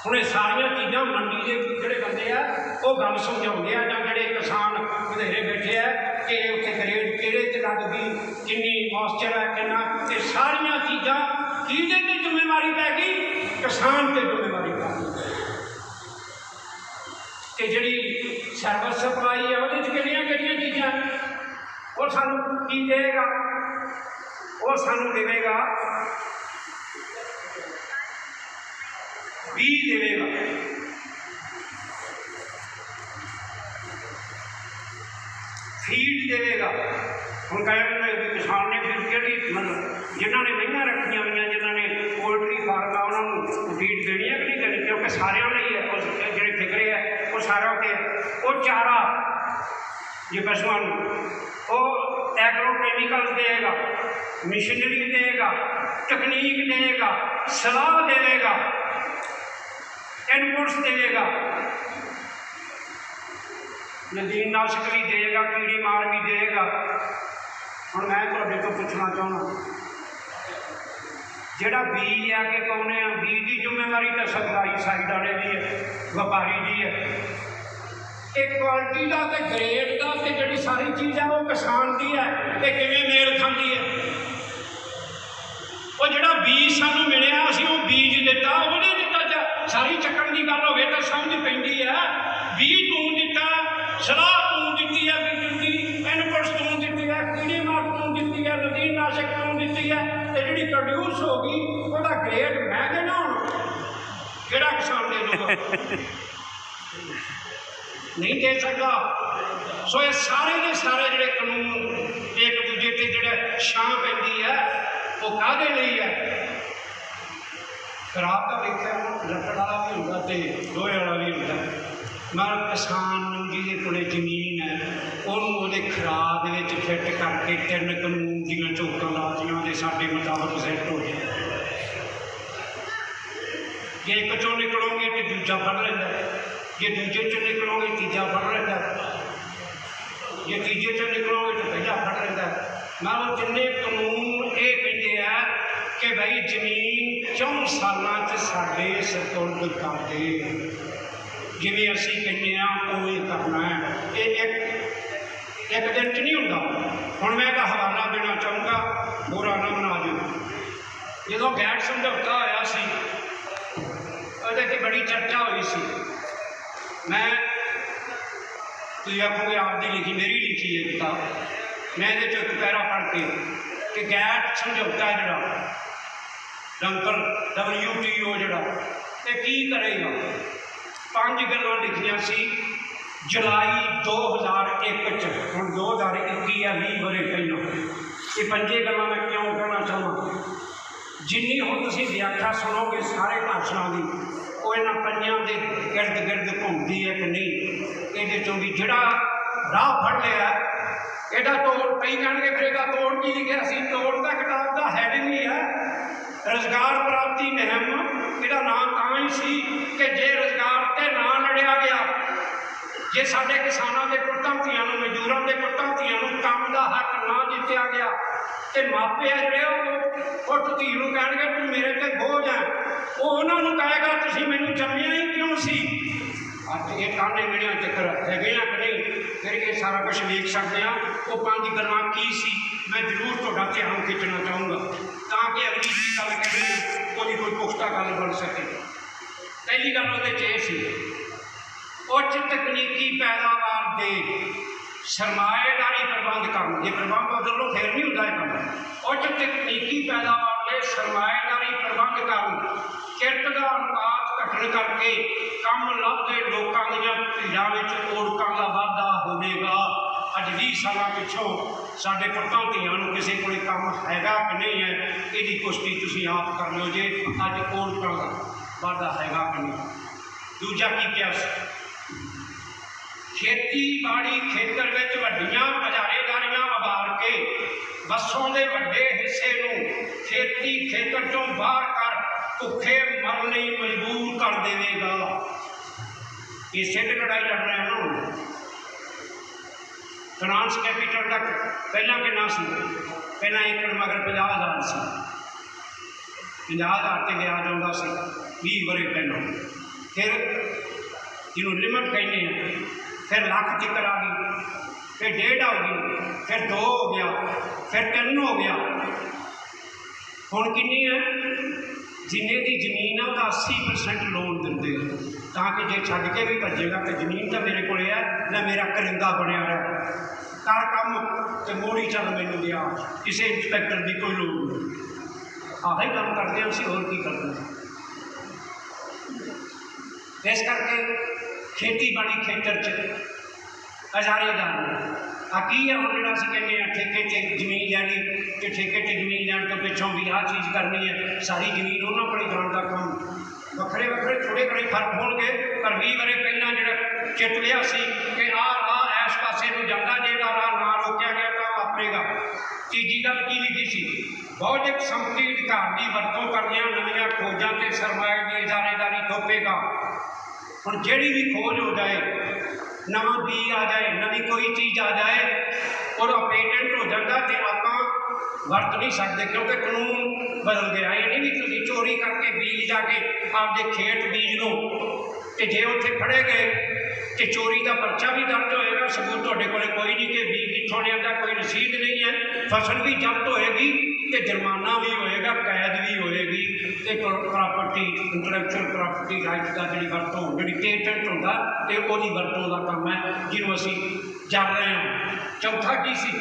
हूँ सारिया चीज़ा मंडी के जोड़े बंदे आ वो गल समझाते हैं या जोड़े किसान बधेरे बैठे है कि उत्थे ग्रेड किहड़े च लग गई, किन्नी मॉइस्चर है, कितना, ये सारिया चीज़ा किहदे ते जिम्मेवारी पै गई? किसान ते जिम्मेवारी पै गई। कि जी सर्विस सप्लाई है वो किहड़ियां चीज़ां वो सानू की देगा? वो सानू देगा बीज देगा, फीड देगा। हम कहेंगे किसान ने फिर कि मतलब जिन्होंने महियां रखिया हुई, जिन्होंने पोल्ट्री फार्म है उन्होंने फीड देनी है कि नहीं देनी? क्योंकि सारिया लिए है जो फिक्रे है वो सारा के वो चारा ये पशुओं वो एग्रोकेमिकल देगा, मशीनरी देगा, तकनीक देगा, सलाह देगा, इनपुट्स देगा, नदीनाशक भी देगा, कीड़ी मार भी देगा। हम मैं तुहाडे तो पूछना चाहना जिहड़ा बीज आके पाउने आ बीज की जिम्मेवारी तो सप्लाई साइड वाले की है, व्यापारी की है। एक क्वालिटी का तो ग्रेड का तो जी सारी चीज़ है वो किसान की है। ये किवें मेल खाती है? वो जो बीज सानू मिलिया असीं वो बीज दिता वो नहीं दिता। सारी चक्कर की गल होवे तो समझ पैंदी है। बीज तू दिता, सलाह तू दी है, बीज की इनपुट्स तू दी है, कीड़ी मार तू दी है, नदीनाशक तू दी है, तो जी प्रोड्यूस होगी वह ग्रेड मैं देना हूँ किहड़ा किसान दे दूगा? नहीं दे सकता। सो ये सारे के सारे जोड़े कानून एक दूजे से जो छां पैंदी है वो काहदे लई है? खराब का लिखा लकड़ वाला भी होंगे तो लोहे वाला भी होंगे। मगर किसान जिहदे कोल जमीन है उन्होंने खराब फिट करके 3 कानून दियां चौकां लातियां दे साडे मुताबक सैट हो जाए। जे एक चों निकलोगे तो दूजा फड़ लेंदा, जे दूजे चों निकलोगे तीजा फड़ लेंदा, जे तीजे चों निकलोगे तो पहला फड़ लेंदा। मगर जिन्ने कानून ये कहते कि भाई जमीन 4 साल साढ़े सपुर्द कर दे, जिवें असीं कहने उवें करना है। ये एक दिन च नहीं होंदा। हुण मैं इसका हवाला देना चाहूँगा, बुरा ना मना जो। जो गैर समझौता होया सी, उहदे ते बड़ी चर्चा हुई सी। मैं तुसीं आखोगे आपदी लिखी, मेरी लिखी है किताब। मैं ये एक पैरा पढ़ के कि गैर समझौता जिहड़ा डंकल WTO जिहड़ा ये की करेगा। 5 गल्लां लिखियां सी जुलाई 2001 च। हुण 2021 है, 20 वरे पहलों। ये 5 गल्लां मैं क्यों कहना चाहवां, जिन्नी हुण तुसीं व्याख्या सुनोगे सारे भाषणों की, वो इन्हां 5 के गिरद गिरद घूमती है कि नहीं। ये चों भी जिहड़ा राह फड़ लिया ਇਹਦਾ ਤੋੜ, कई कहणगे फिर ਇਹਦਾ ਤੋੜ की लिखिया सी। ਤੋੜ ਤਾਂ किताब का हैडिंग ही है रोजगार प्राप्ति मुहिम। ਇਹਦਾ नाम ਤਾਂ ही सी कि जे रोजगार ते ना लड़िया गया, जे साडे किसानां दे पुत्तां धीआं नूं, मजदूरां दे पुत्तां धीआं नूं काम का हक ना दित्तिया गया, तो मापे आ जिहड़े पुੱਤ ਧੀ नूं कहणगे तूं मेरे ते बोझ है, वो उन्हां नूं कहेगा तुसीं मैनूं जम्मिया ही क्यों सी। अज ये ताने मिहणियां चक्कर है कि नहीं, फिर ये सारा कुछ वेख सकते हैं। वो 5 गल्लां की सी, मैं जरूर तुहाडा ध्यान खिंचना चाहूँगा ताकि अगली जी गल कहे कोई पुख्ता गल बन सके। पहली गल उहदे च ये सी, उच्च तकनीकी पैदावार दे सरमाएदारी प्रबंध करन। जे प्रबंध बदल लो फिर नहीं होंदा ये काम। उच्च तकनीकी पैदावार के सरमाएदारी प्रबंध करन, किरत का अनुपात घटन करके कम लभदे लोगों दीआं भीड़ां विच ओड़कां दा वाधा होवेगा। अज 20 साल पिछों साडे पुत्तां धीआं नूं किसी कोल काम हैगा कि नहीं है, इहदी पुष्टि तुसीं आप कर लो जे अज ओड़कां दा वाधा हैगा कि नहीं। दूजा की किया, खेतीबाड़ी खेतर विच वड्डियां बाजारेदारियां उभार के वसों के वड्डे हिस्से नूं खेती खेतर चों बाहर कर भुखे मरन लई मजबूर कर देवेगा। ये सिद्ध लड़ाई लड़ रहे हैं ना। फाइनांस कैपिटल तक पहला कितना सी, पहला एकड़ मगर 50,000 सी, 50,000 से ब्याज आता सी 20 वरे पहलों। फिर जिन्होंने लिमिट कहते हैं, फिर लाख तक आ गई, फिर 1.5 हो गई, फिर 2 हो गया, फिर 3 हो गया। हुण कितनी है, जिन्हें की जमीन है वह 80% लोन देंगे ताकि जे छड्ड के भी भजेगा तो जमीन तो मेरे को है ना, मेरा करिंदा बनया रहा कर काम तो मोड़ी चल मैनू दिया, किसी इंस्पैक्टर की कोई लोड़ नहीं। आह ही काम करते हैं, असं होर की करते हैं। इस करके खेतीबाड़ी खेतर च अजारेदार की है। हम जो कहने ठेके से जमीन लैनी, तो ठेके से जमीन लैन तो पिछों भी आ चीज़ करनी है, सारी जमीन उन्होंने को जान का काम। वक्रे वक्रे थोड़े बड़े फर्क होंगे, पर 20 वरे पहला जो चिट लिया कि आ राह इस पासे को जाता, जेगा राह ना रोकया गया तो वापरेगा। तीजी गल की लिखी सी, बौद्धिक संपत्ति अधिकार की वरतों करदियां नवीं खोजां ते सरमाए की इजारेदारी थोपेगा। हुण जिहड़ी भी खोज हो जाए, नवा बी आ जाए, नवी कोई चीज़ आ जाए और पेटेंट हो जाता तो आप वरत नहीं सकते, क्योंकि कानून बदल गया। ये नहीं भी तुसीं चोरी करके बीज जाके आपके खेत बीज लो, तो जे उत्थे फड़े गए तो चोरी का पर्चा भी दर्ज होएगा, सबूत तुहाडे कोल कोई नहीं कि बीज कित्थों लिआंदा, कोई रसीद नहीं है, फसल भी जब्त होएगी तो जुर्माना भी होएगा, कैद भी होएगी। तो प्रॉपर्टी इंटलैक्चुअल प्रॉपर्टी राइट का जी वरतों जी पेटेंट होंदा तो वही वरतों का काम है जिन्हों असीं जान रहे हैं। चौथा की सी,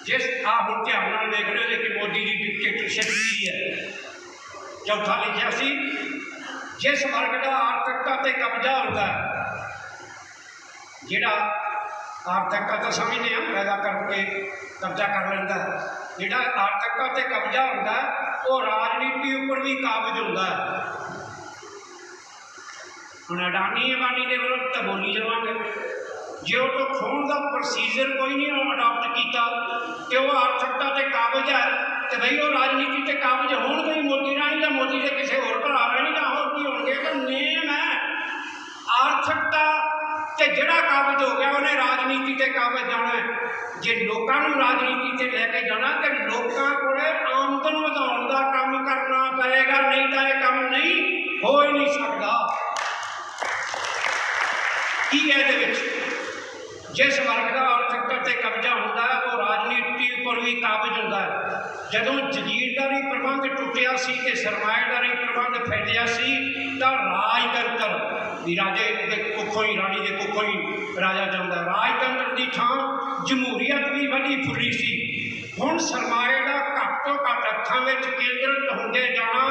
जिस आप हम ध्यान नाल देख रहे हो कि मोदी जी डिक्टेटरशिप की है। चौथा लिखिया सी, जिस वर्ग का आर्थिकता ते कब्जा होता है, जिहड़ा आर्थिकता तो समझते हैं पैदा करके कब्जा कर लेंदा है, जिहड़ा आर्थिकता ते कब्जा होता है वो राजनीति उपर भी काबज होता है। हुण अडानी अंबानी के विरुद्ध तो बोली जावांगे, जे वो तो खोण का प्रोसीजर कोई नहीं अडॉप्ट किया तो वह आर्थिकता से काबज है, तो बई वो राजनीति से काबज होणगे मोदी राही या मोदी के किसी होर भरा राही या होर की होणगे। तो नेम है आर्थिकता ते जिहड़ा काबज हो गया उन्हें राजनीति से काबज जाना है। जे लोगों को राजनीति से लैके जाना तो लोगों को आमदन वधाउण दा काम करना पएगा, नहीं तो यह काम नहीं हो ही नहीं सकता। की इहदे विच जिस वर्ग का आर्थिकता ते कब्जा होंदा है वो राजनीति पर भी काबज होंदा है। जदों जगीरदारी प्रबंध टुटिया सी ते सरमाएदारी प्रबंध फैलिया सी तां राजतंत्र भी राजे दे कुखों ही राणी दे कुखों ही राजा जांदा है। राजतंत्र की थां जमहूरीयत भी वधी फुली सी। हुण सरमाए का घट तो घट हत्थां विच केंद्रित होंदे जाना,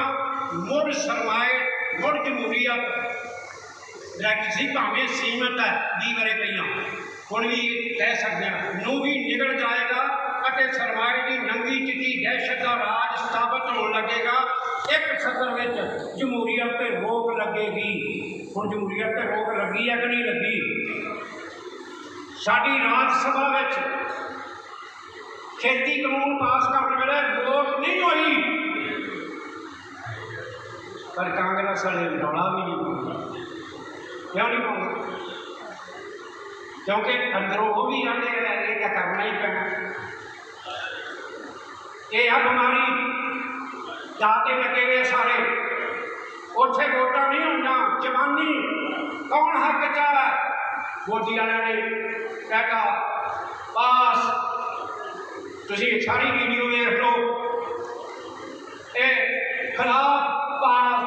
मुड़ सरमाए मुड़ जमहूरीयत सी भावें सीमित है 20 वरे पहला हुण भी कह सकते हैं नूं भी निकल जाएगा अते सरमाए की नंगी चिट्टी दहशत का राज स्थापित होने लगेगा। एक सदर में जमहूरीयत पर रोक लगेगी। हुण जमहूरीयत पर रोक लगी है कि नहीं लगी? साडी राज सभा में खेती कानून पास करने वाले वोट नहीं हुई, पर कांग्रेस वाले रौला भी नहीं पाते। क्यों नहीं पाते? क्योंकि अंदरों वो भी आते हैं ये करना ही पैना। ये अब हमारी जाते लगे हुए सारे उसे वोटा नहीं होना जवानी कौन हक चाह मोदी वाले ने कहता पास तुसी सारी वीडियो देख लो ये खिलाफ पास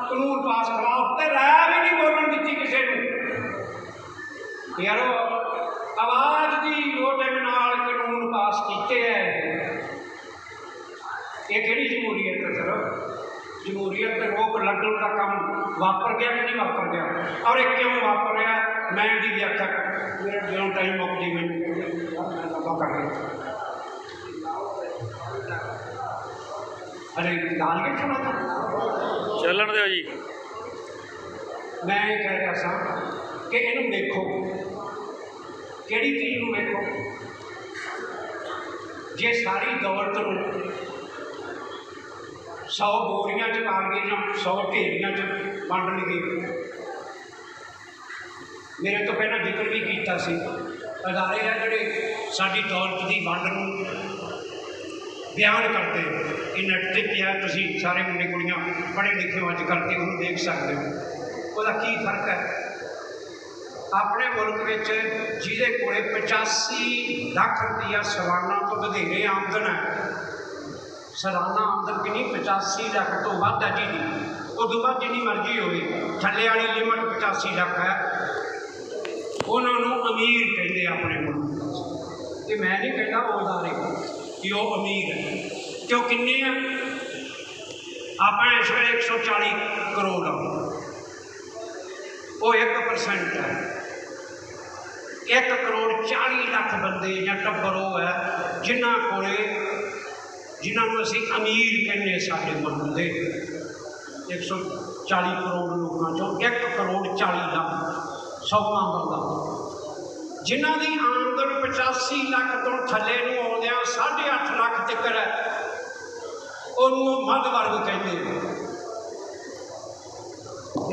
कानून पास खिलाफ तो राय भी नहीं बोलन दी किसी को। यारो आवाज की वोट नाल कानून पास किए है। ये कि जमहूरीयत है सर? जमहूरीयत पर रोक लगन का काम वापर गया कि नहीं वापर गया? और एक क्यों वापर रहा मैं जी व्याख्या मेरा जो टाइम मुक जी मैं लंबा कर रहा। अरे गाल के सुना था चलन दो जी। मैं ये कह रहा सा कि इनू देखो किहड़ी चीज़ नूं देखो जे सारी दौलत 100 बोरियां च पा के या 100 ढेरियां च वंड लगी। मेरे तो पहला जिक्र भी किया सी अदारे है जोड़े साडी दौलत की वंड नूं बयान करते ये नैट से किया तुसी सारे मुंडे कुड़ियाँ पढ़े लिखे हो अज करते उन्होंने देख सकते हो वह की फर्क है। अपने मुल्क में जिहदे कोले 85 लाख रुपया सालाना तो वधेरे आमदन है, सालाना आमदन कितनी 85 लाख तो वध है जी, उदों बाद जिनी मर्जी होगी थले वाली लिमिट 85 लाख है, उन्होंने अमीर कहते अपने मुल्क कि मैं नहीं कहता वो अदारे कि वह अमीर है क्यों किन्ने है आप इस वे 140 करोड़ वो 1% है। 1 करोड़ 40 लाख बंदे या टब्बर वो है जिन्होंने असी अमीर कहने साढ़े मुल्क के 140 करोड़ लोगों चो 1 करोड़ 40 लाख 100वां बंदा जिन्हों की आमदन 85 लाख तो थले आउंदिया 8.5 लाख तक है उन्होंने मध्य वर्ग कहते हैं।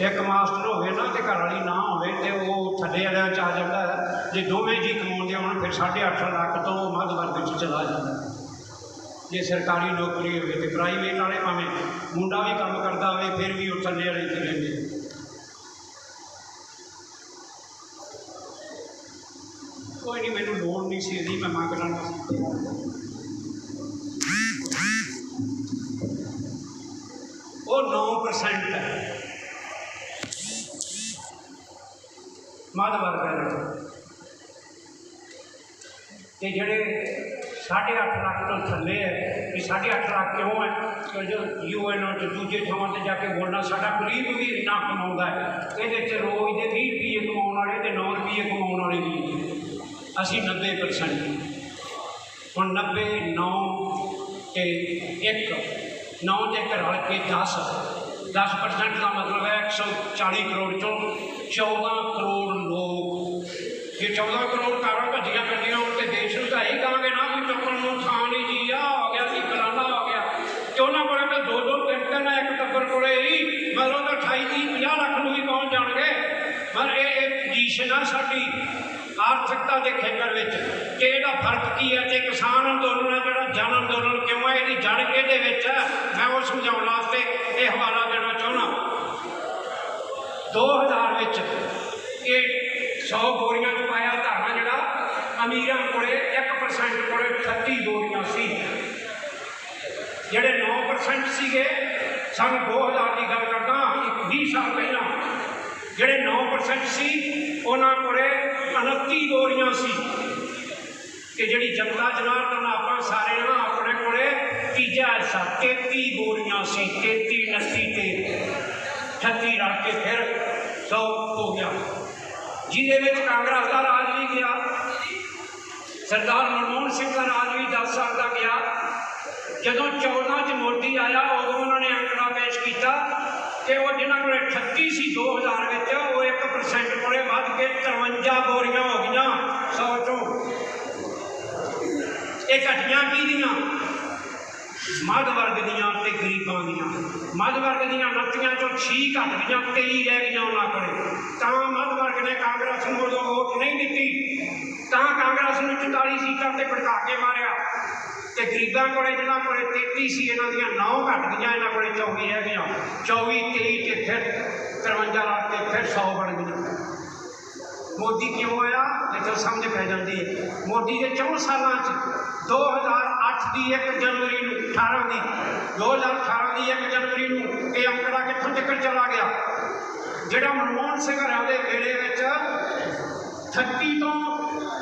एक मास्टर होवे ना तो घर वाली ना होवे तो वो थले वाले आ जाता है, जो दोवें जी कमाते हो फिर 8.5 लाख तो वो मध्य वर्ग चला जाता है। जे सरकारी नौकरी हो तो प्राइवेट वाले भावें मुंडा भी काम करता हो फिर भी वो थले वाले ही रहते। कोई नहीं मैंने लोड़ नहीं सी यदि मैं मंग लेना वो 9% है मध्य वर्ग के जोड़े 8.5 लाख तो थले है कि 8.5 लाख क्यों है तो जो UN दूजे थावां ते जाके बोलना साडा गरीब भी इन्ना कमाउंदा है ये रोज़ के 20 रुपये कमाने वाले तो 9 रुपये कमाने वाले भी असी 90% हम 90 9 के 1 9 के रल के 10% का मतलब है 140 करोड़ चो 14 करोड़ लोग जे 14 करोड़ कारों भजिया कटिया तो देश में तो ही कहोगे ना भी टब्बर में थां नहीं जी आ हो गया जी फलाना हो गया कि उन्होंने को 2-2 3-3 एक टब्बर को ही मतलब तो 28-30-50 लाख लोग भी पहुँच जाएंगे। पर ये पोजीशन है साड़ी ਆਰਥਿਕਤਾ ਦੇ ਖੇਤਰ ਵਿੱਚ ਕਿ ਇਹਦਾ ਫਰਕ ਕੀ ਹੈ ਤੇ ਕਿਸਾਨ ਅੰਦੋਲਨ ਹੈ ਜਿਹੜਾ ਜਨ ਅੰਦੋਲਨ ਕਿਉਂ ਹੈ, ਇਹਦੀ ਜੜ ਕਿਹਦੇ ਵਿੱਚ ਹੈ, ਮੈਂ ਉਹ ਸਮਝਾਉਣ ਵਾਸਤੇ ਇਹ ਹਵਾਲਾ ਦੇਣਾ ਚਾਹੁੰਦਾ। 2000 ਵਿੱਚ ਇਹ 100 ਬੋਰੀਆਂ 'ਚ ਪਾਇਆ ਧਾਨਾ ਜਿਹੜਾ ਅਮੀਰਾਂ ਕੋਲੇ 1% ਕੋਲੇ 38 ਬੋਰੀਆਂ ਸੀ। ਜਿਹੜੇ 9% ਸੀਗੇ ਸੰਨ 2000 ਦੀ ਗੱਲ ਕਰਦਾ 20 ਸਾਲ ਪਹਿਲਾਂ, ਜਿਹੜੇ 9% ਸੀ ਉਹਨਾਂ ਕੋਲੇ 29 ਬੋਰੀਆਂ ਸੀ। ਕਿ ਜਿਹੜੀ ਜਨਤਾ ਜਨਾਰਦਨ ਆਪਾਂ ਸਾਰੇ ਨਾ ਆਪਣੇ ਕੋਲੇ ਤੀਜਾ ਹਿੱਸਾ 33 ਬੋਰੀਆਂ ਸੀ। 33 29 ਤੇ 38 ਰੱਖ ਕੇ ਫਿਰ 100 ਹੋ ਗਿਆ, ਜਿਹਦੇ ਵਿੱਚ ਕਾਂਗਰਸ ਦਾ ਰਾਜ ਵੀ ਗਿਆ, ਸਰਦਾਰ ਮਨਮੋਹਨ ਸਿੰਘ ਦਾ ਰਾਜ ਵੀ 10 ਸਾਲ ਦਾ ਗਿਆ। ਜਦੋਂ 14 'ਚ ਮੋਦੀ ਆਇਆ ਉਦੋਂ ਉਹਨਾਂ ਨੇ ਅੰਕੜਾ ਪੇਸ਼ ਕੀਤਾ ਕਿ ਉਹ ਜਿਹਨਾਂ ਕੋਲ 38 ਸੀ 2000 ਵਿੱਚ ਉਹ 1% ਕੋਲੇ ਵੱਧ ਕੇ 53 ਬੋਰੀਆਂ ਹੋ ਗਈਆਂ 100 ਚੋਂ। ਇਹ ਘਟੀਆਂ ਕਿਹਦੀਆਂ? ਮੱਧ ਵਰਗ ਦੀਆਂ ਤੇ ਗਰੀਬਾਂ ਦੀਆਂ। ਮੱਧ ਵਰਗ ਦੀਆਂ 29 ਚੋਂ 6 ਘਟ ਗਈਆਂ, 23 ਰਹਿ ਗਈਆਂ ਉਹਨਾਂ ਕੋਲੇ। ਤਾਂ ਮੱਧ ਵਰਗ ਨੇ ਕਾਂਗਰਸ ਨੂੰ ਉਦੋਂ ਵੋਟ ਨਹੀਂ ਦਿੱਤੀ, ਤਾਂ ਕਾਂਗਰਸ ਨੂੰ 44 ਸੀਟਾਂ ਤੇ ਭੜਕਾ ਕੇ ਮਾਰਿਆ। ਤੇ ਗਰੀਬਾਂ ਕੋਲੇ ਜਿਹਨਾਂ ਕੋਲੇ 33 ਸੀ ਇਹਨਾਂ ਦੀਆਂ 9 ਘਟ ਗਈਆਂ, ਇਹਨਾਂ ਕੋਲੇ 24 ਰਹਿ ਗਈਆਂ। 24 23 ਤੇ ਫਿਰ 53 ਰੱਖ ਕੇ ਫਿਰ 100 ਬਣ ਗਈਆਂ। ਮੋਦੀ ਕਿਉਂ ਆਇਆ? ਇੱਥੇ ਸਮਝ ਪੈ ਜਾਂਦੀ ਹੈ। ਮੋਦੀ ਦੇ 4 ਸਾਲਾਂ 'ਚ 2008 ਦੀ 1 ਜਨਵਰੀ ਨੂੰ 2018 ਦੀ 1 ਜਨਵਰੀ ਨੂੰ ਇਹ ਅੰਕੜਾ ਕਿੱਥੋਂ ਤੱਕ ਚਲਾ ਗਿਆ? ਜਿਹੜਾ ਮਨਮੋਹਨ ਸਿੰਘ ਹਰਾਂ ਦੇ ਵੇਲੇ ਵਿੱਚ 30 ਤੋਂ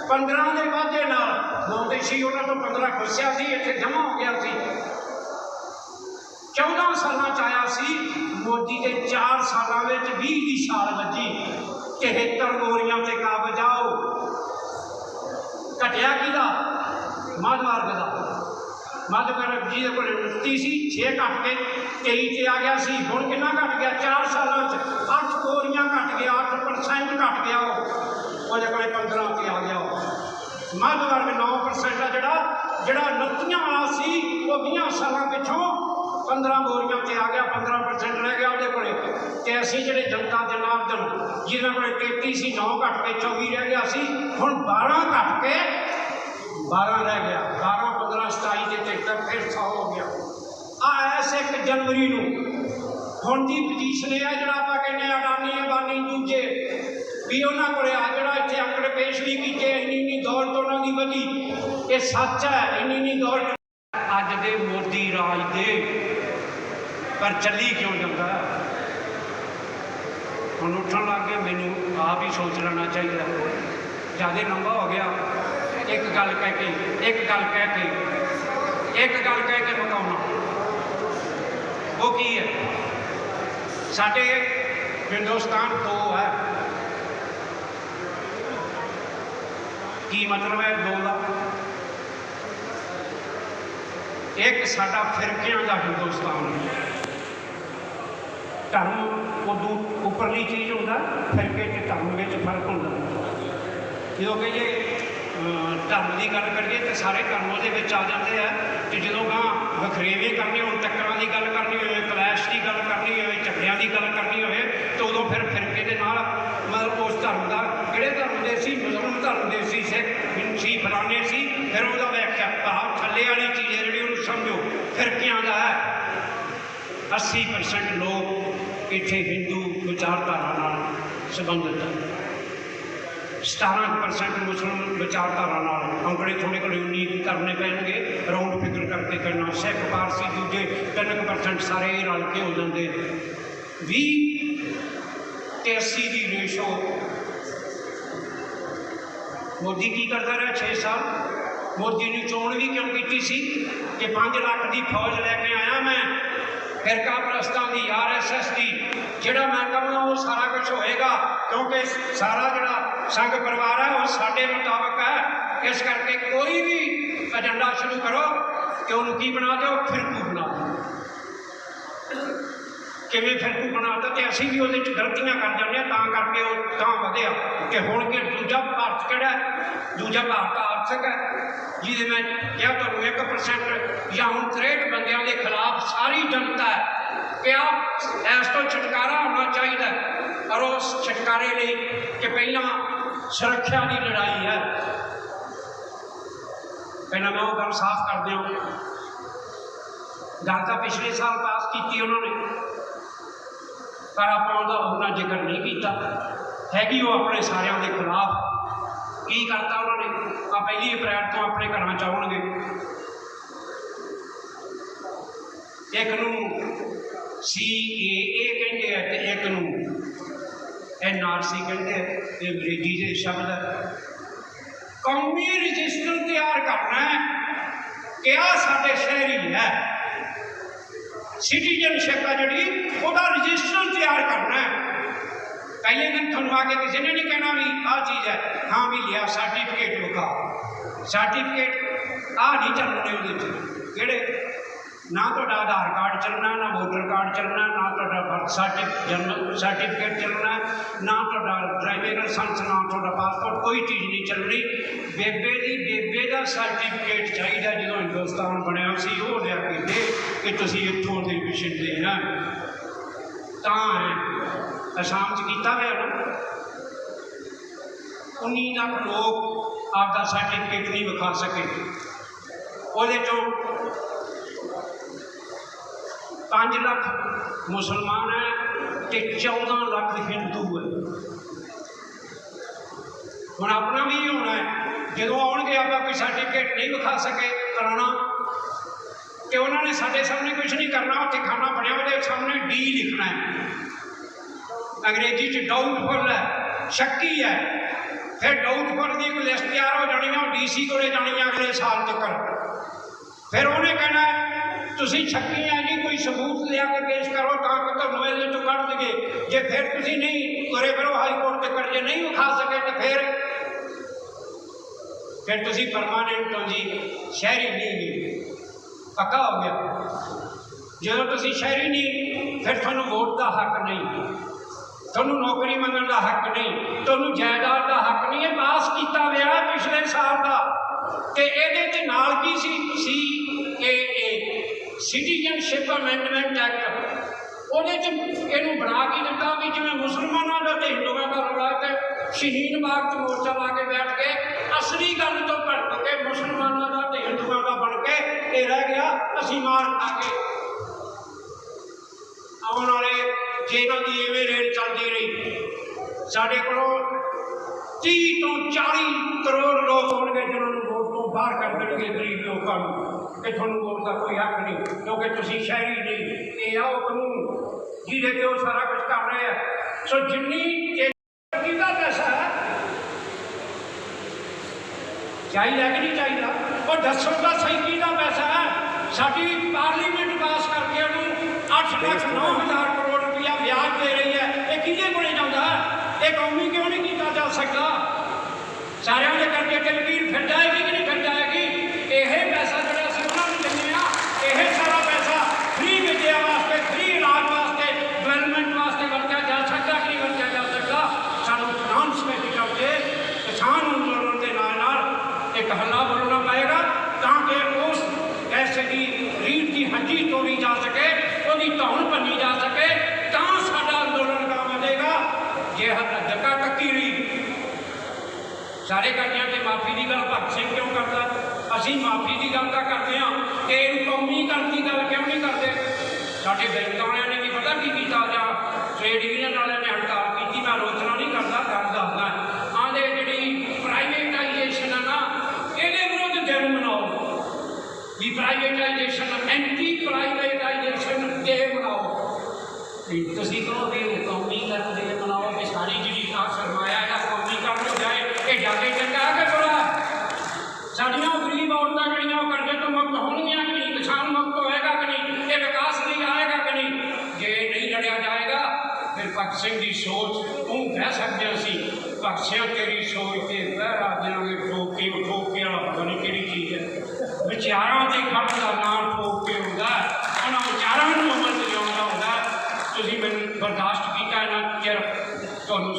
15 ਦੇ ਵਾਧੇ ਨਾਲ ਬੋਲਦੇ ਸੀ, ਉਹਨਾਂ ਤੋਂ 15 ਖੁੱਸਿਆ ਸੀ, ਇੱਥੇ ਜਮ੍ਹਾਂ ਹੋ ਗਿਆ ਸੀ। 14 ਸਾਲਾਂ 'ਚ ਆਇਆ ਸੀ। ਮੋਦੀ ਦੇ 4 ਸਾਲਾਂ ਵਿੱਚ 20 ਦੀ ਛਾਲ ਵੱਜੀ। 73 ਬੋਰੀਆਂ ਤੇ ਕਾਬਜ਼ ਆਓ। ਘਟਿਆ ਕਿਹਦਾ? ਮੱਧ ਵਰਗ ਦਾ। ਮੱਧ ਵਰਗ ਜਿਹਦੇ ਕੋਲ 29 ਸੀ 6 ਘਟ ਕੇ 23 ਤੇ ਆ ਗਿਆ ਸੀ। ਹੁਣ ਕਿੰਨਾ ਘਟ ਗਿਆ? 4 ਸਾਲਾਂ 'ਚ 8 ਬੋਰੀਆਂ ਘਟ ਗਿਆ, 8% ਘਟ ਗਿਆ। ਉਹਦੇ ਕੋਲ 15 ਤੇ ਆ ਗਿਆ। ਮੱਧ ਵਰਗ 9% ਦਾ ਜਿਹੜਾ 29 ਵਾਲਾ ਸੀ ਉਹ 20 ਸਾਲਾਂ ਪਿੱਛੋਂ 15 ਬੋਰੀਆਂ ਤੇ ਆ ਗਿਆ, 15% ਰਹਿ ਗਿਆ ਉਹਦੇ ਕੋਲੇ। ਤੇ ਅਸੀਂ ਜਿਹੜੇ ਜਨਤਾ ਜਨਾਰਦਨ ਜਿਹਨਾਂ ਕੋਲੇ 33 ਸੀ 9 ਘਟ ਕੇ 24 ਰਹਿ ਗਿਆ ਸੀ, ਹੁਣ 12 ਘਟ ਕੇ 12 ਰਹਿ ਗਿਆ। 12 15 27 ਤੇ 73 ਫਿਰ 100 ਹੋ ਗਿਆ। ਆ ਐਸ 1 ਜਨਵਰੀ ਨੂੰ ਹੁਣ ਦੀ ਪੋਜੀਸ਼ਨ ਇਹ ਹੈ, ਜਿਹੜਾ ਆਪਾਂ ਕਹਿੰਦੇ ਅਡਾਨੀ ਅੰਬਾਨੀ ਦੂਜੇ ਵੀ ਉਹਨਾਂ ਕੋਲੇ ਆ ਜਿਹੜਾ ਇੱਥੇ ਅੰਕੜੇ ਪੇਸ਼ ਵੀ ਕੀਤੇ, ਇੰਨੀ ਦੌਲਤ ਉਹਨਾਂ ਦੀ ਵਧੀ। ਇਹ ਸੱਚ ਹੈ, ਇੰਨੀ ਦੌਲਤ ਅੱਜ ਦੇ ਮੋਦੀ ਰਾਜ ਦੇ। ਪਰ ਚੱਲੀ ਕਿਉਂ ਜਾਂਦਾ? ਹੁਣ ਉੱਠਣ ਲੱਗ ਕੇ ਮੈਨੂੰ ਆਪ ਹੀ ਸੋਚ ਲੈਣਾ ਚਾਹੀਦਾ। ਜ਼ਿਆਦਾ ਲੰਬਾ ਹੋ ਗਿਆ। ਇੱਕ ਗੱਲ ਕਹਿ ਕੇ ਮੁਕਾਉਣਾ। ਉਹ ਕੀ ਹੈ? ਸਾਡੇ ਹਿੰਦੁਸਤਾਨ 2 ਹੈ। ਕੀ ਮਤਲਬ ਹੈ 2 ਦਾ? ਇੱਕ ਸਾਡਾ ਫਿਰਕਿਆਂ ਦਾ ਹਿੰਦੁਸਤਾਨ, ਧਰਮ ਉਦੋਂ ਉੱਪਰਲੀ ਚੀਜ਼ ਹੁੰਦਾ, ਫਿਰਕੇ ਤੇ ਧਰਮ ਵਿੱਚ ਫਰਕ ਹੁੰਦਾ। ਜਦੋਂ ਕਹੀਏ ਧਰਮ ਦੀ ਗੱਲ ਕਰੀਏ ਤਾਂ ਸਾਰੇ ਧਰਮ ਉਹਦੇ ਵਿੱਚ ਆ ਜਾਂਦੇ ਆ। ਕਿ ਜਦੋਂ ਵਖਰੇਵੇਂ ਕਰਨੇ ਹੋਣ, ਟੱਕਰਾਂ ਦੀ ਗੱਲ ਕਰਨੀ ਹੋਵੇ, ਕਲੈਸ਼ ਦੀ ਗੱਲ ਕਰਨੀ ਹੋਵੇ, ਝਗੜਿਆਂ ਦੀ ਗੱਲ ਕਰਨੀ ਹੋਵੇ, ਤਾਂ ਉਦੋਂ ਫਿਰ ਫਿਰਕੇ ਦੇ ਨਾਲ ਮਤਲਬ ਉਸ ਧਰਮ ਦਾ, ਕਿਹੜੇ ਧਰਮ ਦੇ ਸੀ? ਮੁਸਲਮਾਨ ਧਰਮ ਦੇ ਸੀ, ਸਿੱਖ ਸੀ, ਫਲਾਣੇ ਸੀ। ਫਿਰ ਉਹਦਾ ਵਿਆਖਿਆ ਭਾਵ ਥੱਲੇ ਵਾਲੀ ਚੀਜ਼ ਹੈ ਜਿਹੜੀ ਉਹਨੂੰ ਸਮਝੋ ਫਿਰਕਿਆਂ ਦਾ ਹੈ। 80% ਲੋਕ ਇੱਥੇ ਹਿੰਦੂ ਵਿਚਾਰਧਾਰਾ ਨਾਲ ਸੰਬੰਧਿਤ ਹੈ। 17% ਮੁਸਲਿਮ ਵਿਚਾਰਧਾਰਾ ਨਾਲ। ਅੰਕੜੇ ਥੋੜੇ ਕੋਲ 19 ਕਰਨੇ ਪੈਣਗੇ, ਰਾਊਂਡ ਫਿਗਰ ਕਰਕੇ ਕਰਨਾ। ਸਿੱਖ ਪਾਰਸੀ ਦੂਜੇ 3% ਸਾਰੇ ਰਲ ਕੇ ਹੋ ਜਾਂਦੇ। 20 ਤੇ 80 ਦੀ ਰੇਸ਼ੋ। ਮੋਦੀ ਕੀ ਕਰਦਾ ਰਿਹਾ 6 ਸਾਲ? ਮੋਦੀ ਨੂੰ ਚੋਣ ਵੀ ਕਿਉਂ ਕੀਤੀ ਸੀ? ਕਿ 5 ਲੱਖ ਦੀ ਫੌਜ ਲੈ ਕੇ ਆਇਆ ਮੈਂ, ਫਿਰਕਾ ਪ੍ਰਸਤਾਂ ਦੀ, RSS ਦੀ। ਜਿਹੜਾ ਮੈਂ ਕਹਾਂ ਉਹ ਸਾਰਾ ਕੁਝ ਹੋਏਗਾ, ਕਿਉਂਕਿ ਸਾਰਾ ਜਿਹੜਾ ਸੰਘ ਪਰਿਵਾਰ ਹੈ ਉਹ ਸਾਡੇ ਮੁਤਾਬਕ ਹੈ। ਇਸ ਕਰਕੇ ਕੋਈ ਵੀ ਏਜੰਡਾ ਸ਼ੁਰੂ ਕਰੋ ਕਿ ਉਹਨੂੰ ਕੀ ਬਣਾ ਦਿਓ? ਫਿਰਕੂ ਬਣਾ ਦਿਓ। ਕਿਵੇਂ ਫਿਰਕੂ ਬਣਾ ਦਿਓ? ਅਤੇ ਅਸੀਂ ਵੀ ਉਹਦੇ 'ਚ ਗਲਤੀਆਂ ਕਰ ਜਾਂਦੇ ਹਾਂ, ਤਾਂ ਕਰਕੇ ਉਹ ਤਾਂ ਵਧਿਆ। ਕਿ ਹੁਣ ਕਿ ਦੂਜਾ ਭਾਰਤ ਕਿਹੜਾ? ਦੂਜਾ ਭਾਰਤ ਆਰਥਿਕ ਹੈ, ਜਿਹਦੇ ਮੈਂ ਕਿਹਾ ਤੁਹਾਨੂੰ 1% ਜਾਂ ਹੁਣ 63 ਬੰਦਿਆਂ ਦੇ ਖਿਲਾਫ ਸਾਰੀ ਜਨਤਾ ਹੈ। ਕਿ ਆਪ ਇਸ ਤੋਂ ਛੁਟਕਾਰਾ ਹੋਣਾ ਚਾਹੀਦਾ। करो छुटकारे लिए कि पहला सुरक्षा की लड़ाई है। पहला मैं वो गल साफ कर दूँ, गल तो पिछले साल पास की उन्होंने, पर आप उन्होंने जिक्र नहीं किया। हैगी वो अपने सारिਆਂ के खिलाफ। की करता उन्होंने, आ 1 अप्रैल तो अपने घर चाहणगे। एक CAA कहते हैं तो एक NRC कहते हैं, ये अंग्रेजी के शब्द है। कौमी रजिस्टर तैयार करना है, क्या साढ़े शहरी है सिटीजनशिप है जी, वह रजिस्टर तैयार करना है। पहले दिन थोड़ा आके किसी ने नहीं कहना भी आ चीज़ है, हाँ भी लिया सर्टिफिकेट विखा, सर्टिफिकेट आ नहीं चलने कि ना तो आधार कार्ड चलना, ना वोटर कार्ड चलना, ना तो बर्थ सर्टिफिकेट चलना, ना तो ड्राइविंग लाइसेंस, ना तो पासपोर्ट, कोई चीज़ नहीं चलनी। बेबे का सर्टिफिकेट चाहिए जो हिंदुस्तान बनया सी, वो लिया के दे कि तुम इतों के पिछले हैं है। असम च किया हुआ ना, 19 लाख लोग आपका सर्टिफिकेट नहीं विखा सके। वो 5 लाख मुसलमान है तो 14 लाख हिंदू है। हम अपना भी होना है, जो आउणगे आप कोई सर्टिफिकेट नहीं विखा सके कराना, तो उन्होंने साढ़े सामने कुछ नहीं करना। उत्थे खाना बनया वो सामने D लिखना है, अंग्रेजी च डाउटफुल है, शक्की है। फिर डाउटफुल की एक लिस्ट तैयार हो जानी है, DC को जानी है अगले साल तक। फिर उन्हें कहना है तुम शक्की है जी, कोई सबूत लिया के पेश करो ताकि तुम ये तो कट दे। जे फिर तुम नहीं तुरे फिरो हाईकोर्ट तक जे नहीं विखा सके तो फिर तुम परमानेंट हो जी, शहरी नहीं, पक्का हो गया। जो तुम शहरी नहीं, फिर थोड़ा वोट का हक नहीं, थोनू नौकरी मंगने का हक नहीं, थोनू जायदाद का हक नहीं है। पास किया गया पिछले साल का, तो ये नाल की CAA सिटीजनशिप अमेंडमेंट एक्ट, वो बना के दिता भी जिमें मुसलमानों का तो हिंदुओं का रौला के शहीद बाग च मोर्चा ला के बैठ के असली गल तो भटक के मुसलमानों का तो हिंदुओं का बन के ये रह गया असी मार खा के। आने वाले जे इन्हों की इवें रेट चलती रही, साढ़े को 30 तो 40 करोड़ लोग होंगे जिन्होंने वोट तो बाहर कर देंगे गरीब लोगों कि थोड़ा वोट का कोई हक नहीं, क्योंकि तुम शहरी नहीं। ये आओ कानून जिसे वो सारा कुछ कर रहे हैं। सो जिन्नी का पैसा है चाहिए कि नहीं चाहिए, और दसो का सही का पैसा है। साड़ी पार्लीमेंट पास करके उन्होंने 8,09,000 करोड़ रुपया ब्याज दे रही है। ये किहदे कोले जाता है? ये कौमी क्यों नहीं किया जा सकता? सारे के करके लकीर फिर जाएगी कि नहीं फिर जाएगी? यह पैसा जो असं उन्होंने देने, यह सारा पैसा फ्री विद्या वास्ते, फ्री इलाज वास्ते, डिवेलपमेंट वास्ते वरत्या जा सकता कि नहीं वरत्या जा सकता? सानू फाइनांस में करके किसान अंदोलन के नाल एक हल्ला बोलना पड़ेगा ताकि उस पैसे की रीढ़ की हड्डी तोड़ी जा सके, उसकी धौन भनी जा सके, तो साडा अंदोलन काम आएगा। जे धक्का टक्की रही सारे करते हैं, माफ़ी की गल भगत सिंह क्यों करता? असी माफ़ी की गल करते हैं, तो कौमी गल की गल क्यों नहीं करते? साढ़े बैंक वाले ने नहीं पता की किया, या ट्रेड यूनियन वाले ने हड़ताल की। मैं आलोचना नहीं करता, गल दसदा आंदे जी प्राइवेटाइजेशन है ना, ये विरुद्ध दिन मनाओ भी प्राइवेटाइजेशन, एंटी प्राइवेटाइजेशन डे मनाओ। तुम कहो भी कौमी कर डे मनाओ कि सारी जी सरमाया या कौमी कर हो जाए, ये जाके चंगा कि बुरा? साड़ियाँ गरीब औरतें जड़ियाँ करजे तो मुक्त होंगियां कि नहीं? किसान मुक्त होएगा कि नहीं? ये विकास नहीं आएगा कि नहीं? जे नहीं लड़िया जाएगा फिर भगत सिंह की सोच तू कह सकते असी भगत सिंह तेरी सोच के पहरा देंगे ठोके ठोके वाला पता नहीं कि चीज़ है। विचारों के खड़ का नाम ठोक के होंगे, उन्होंने विचारों को अमल च लिया होंगे। तुम मैं बर्दाश्त किया ना चिर, तुहानू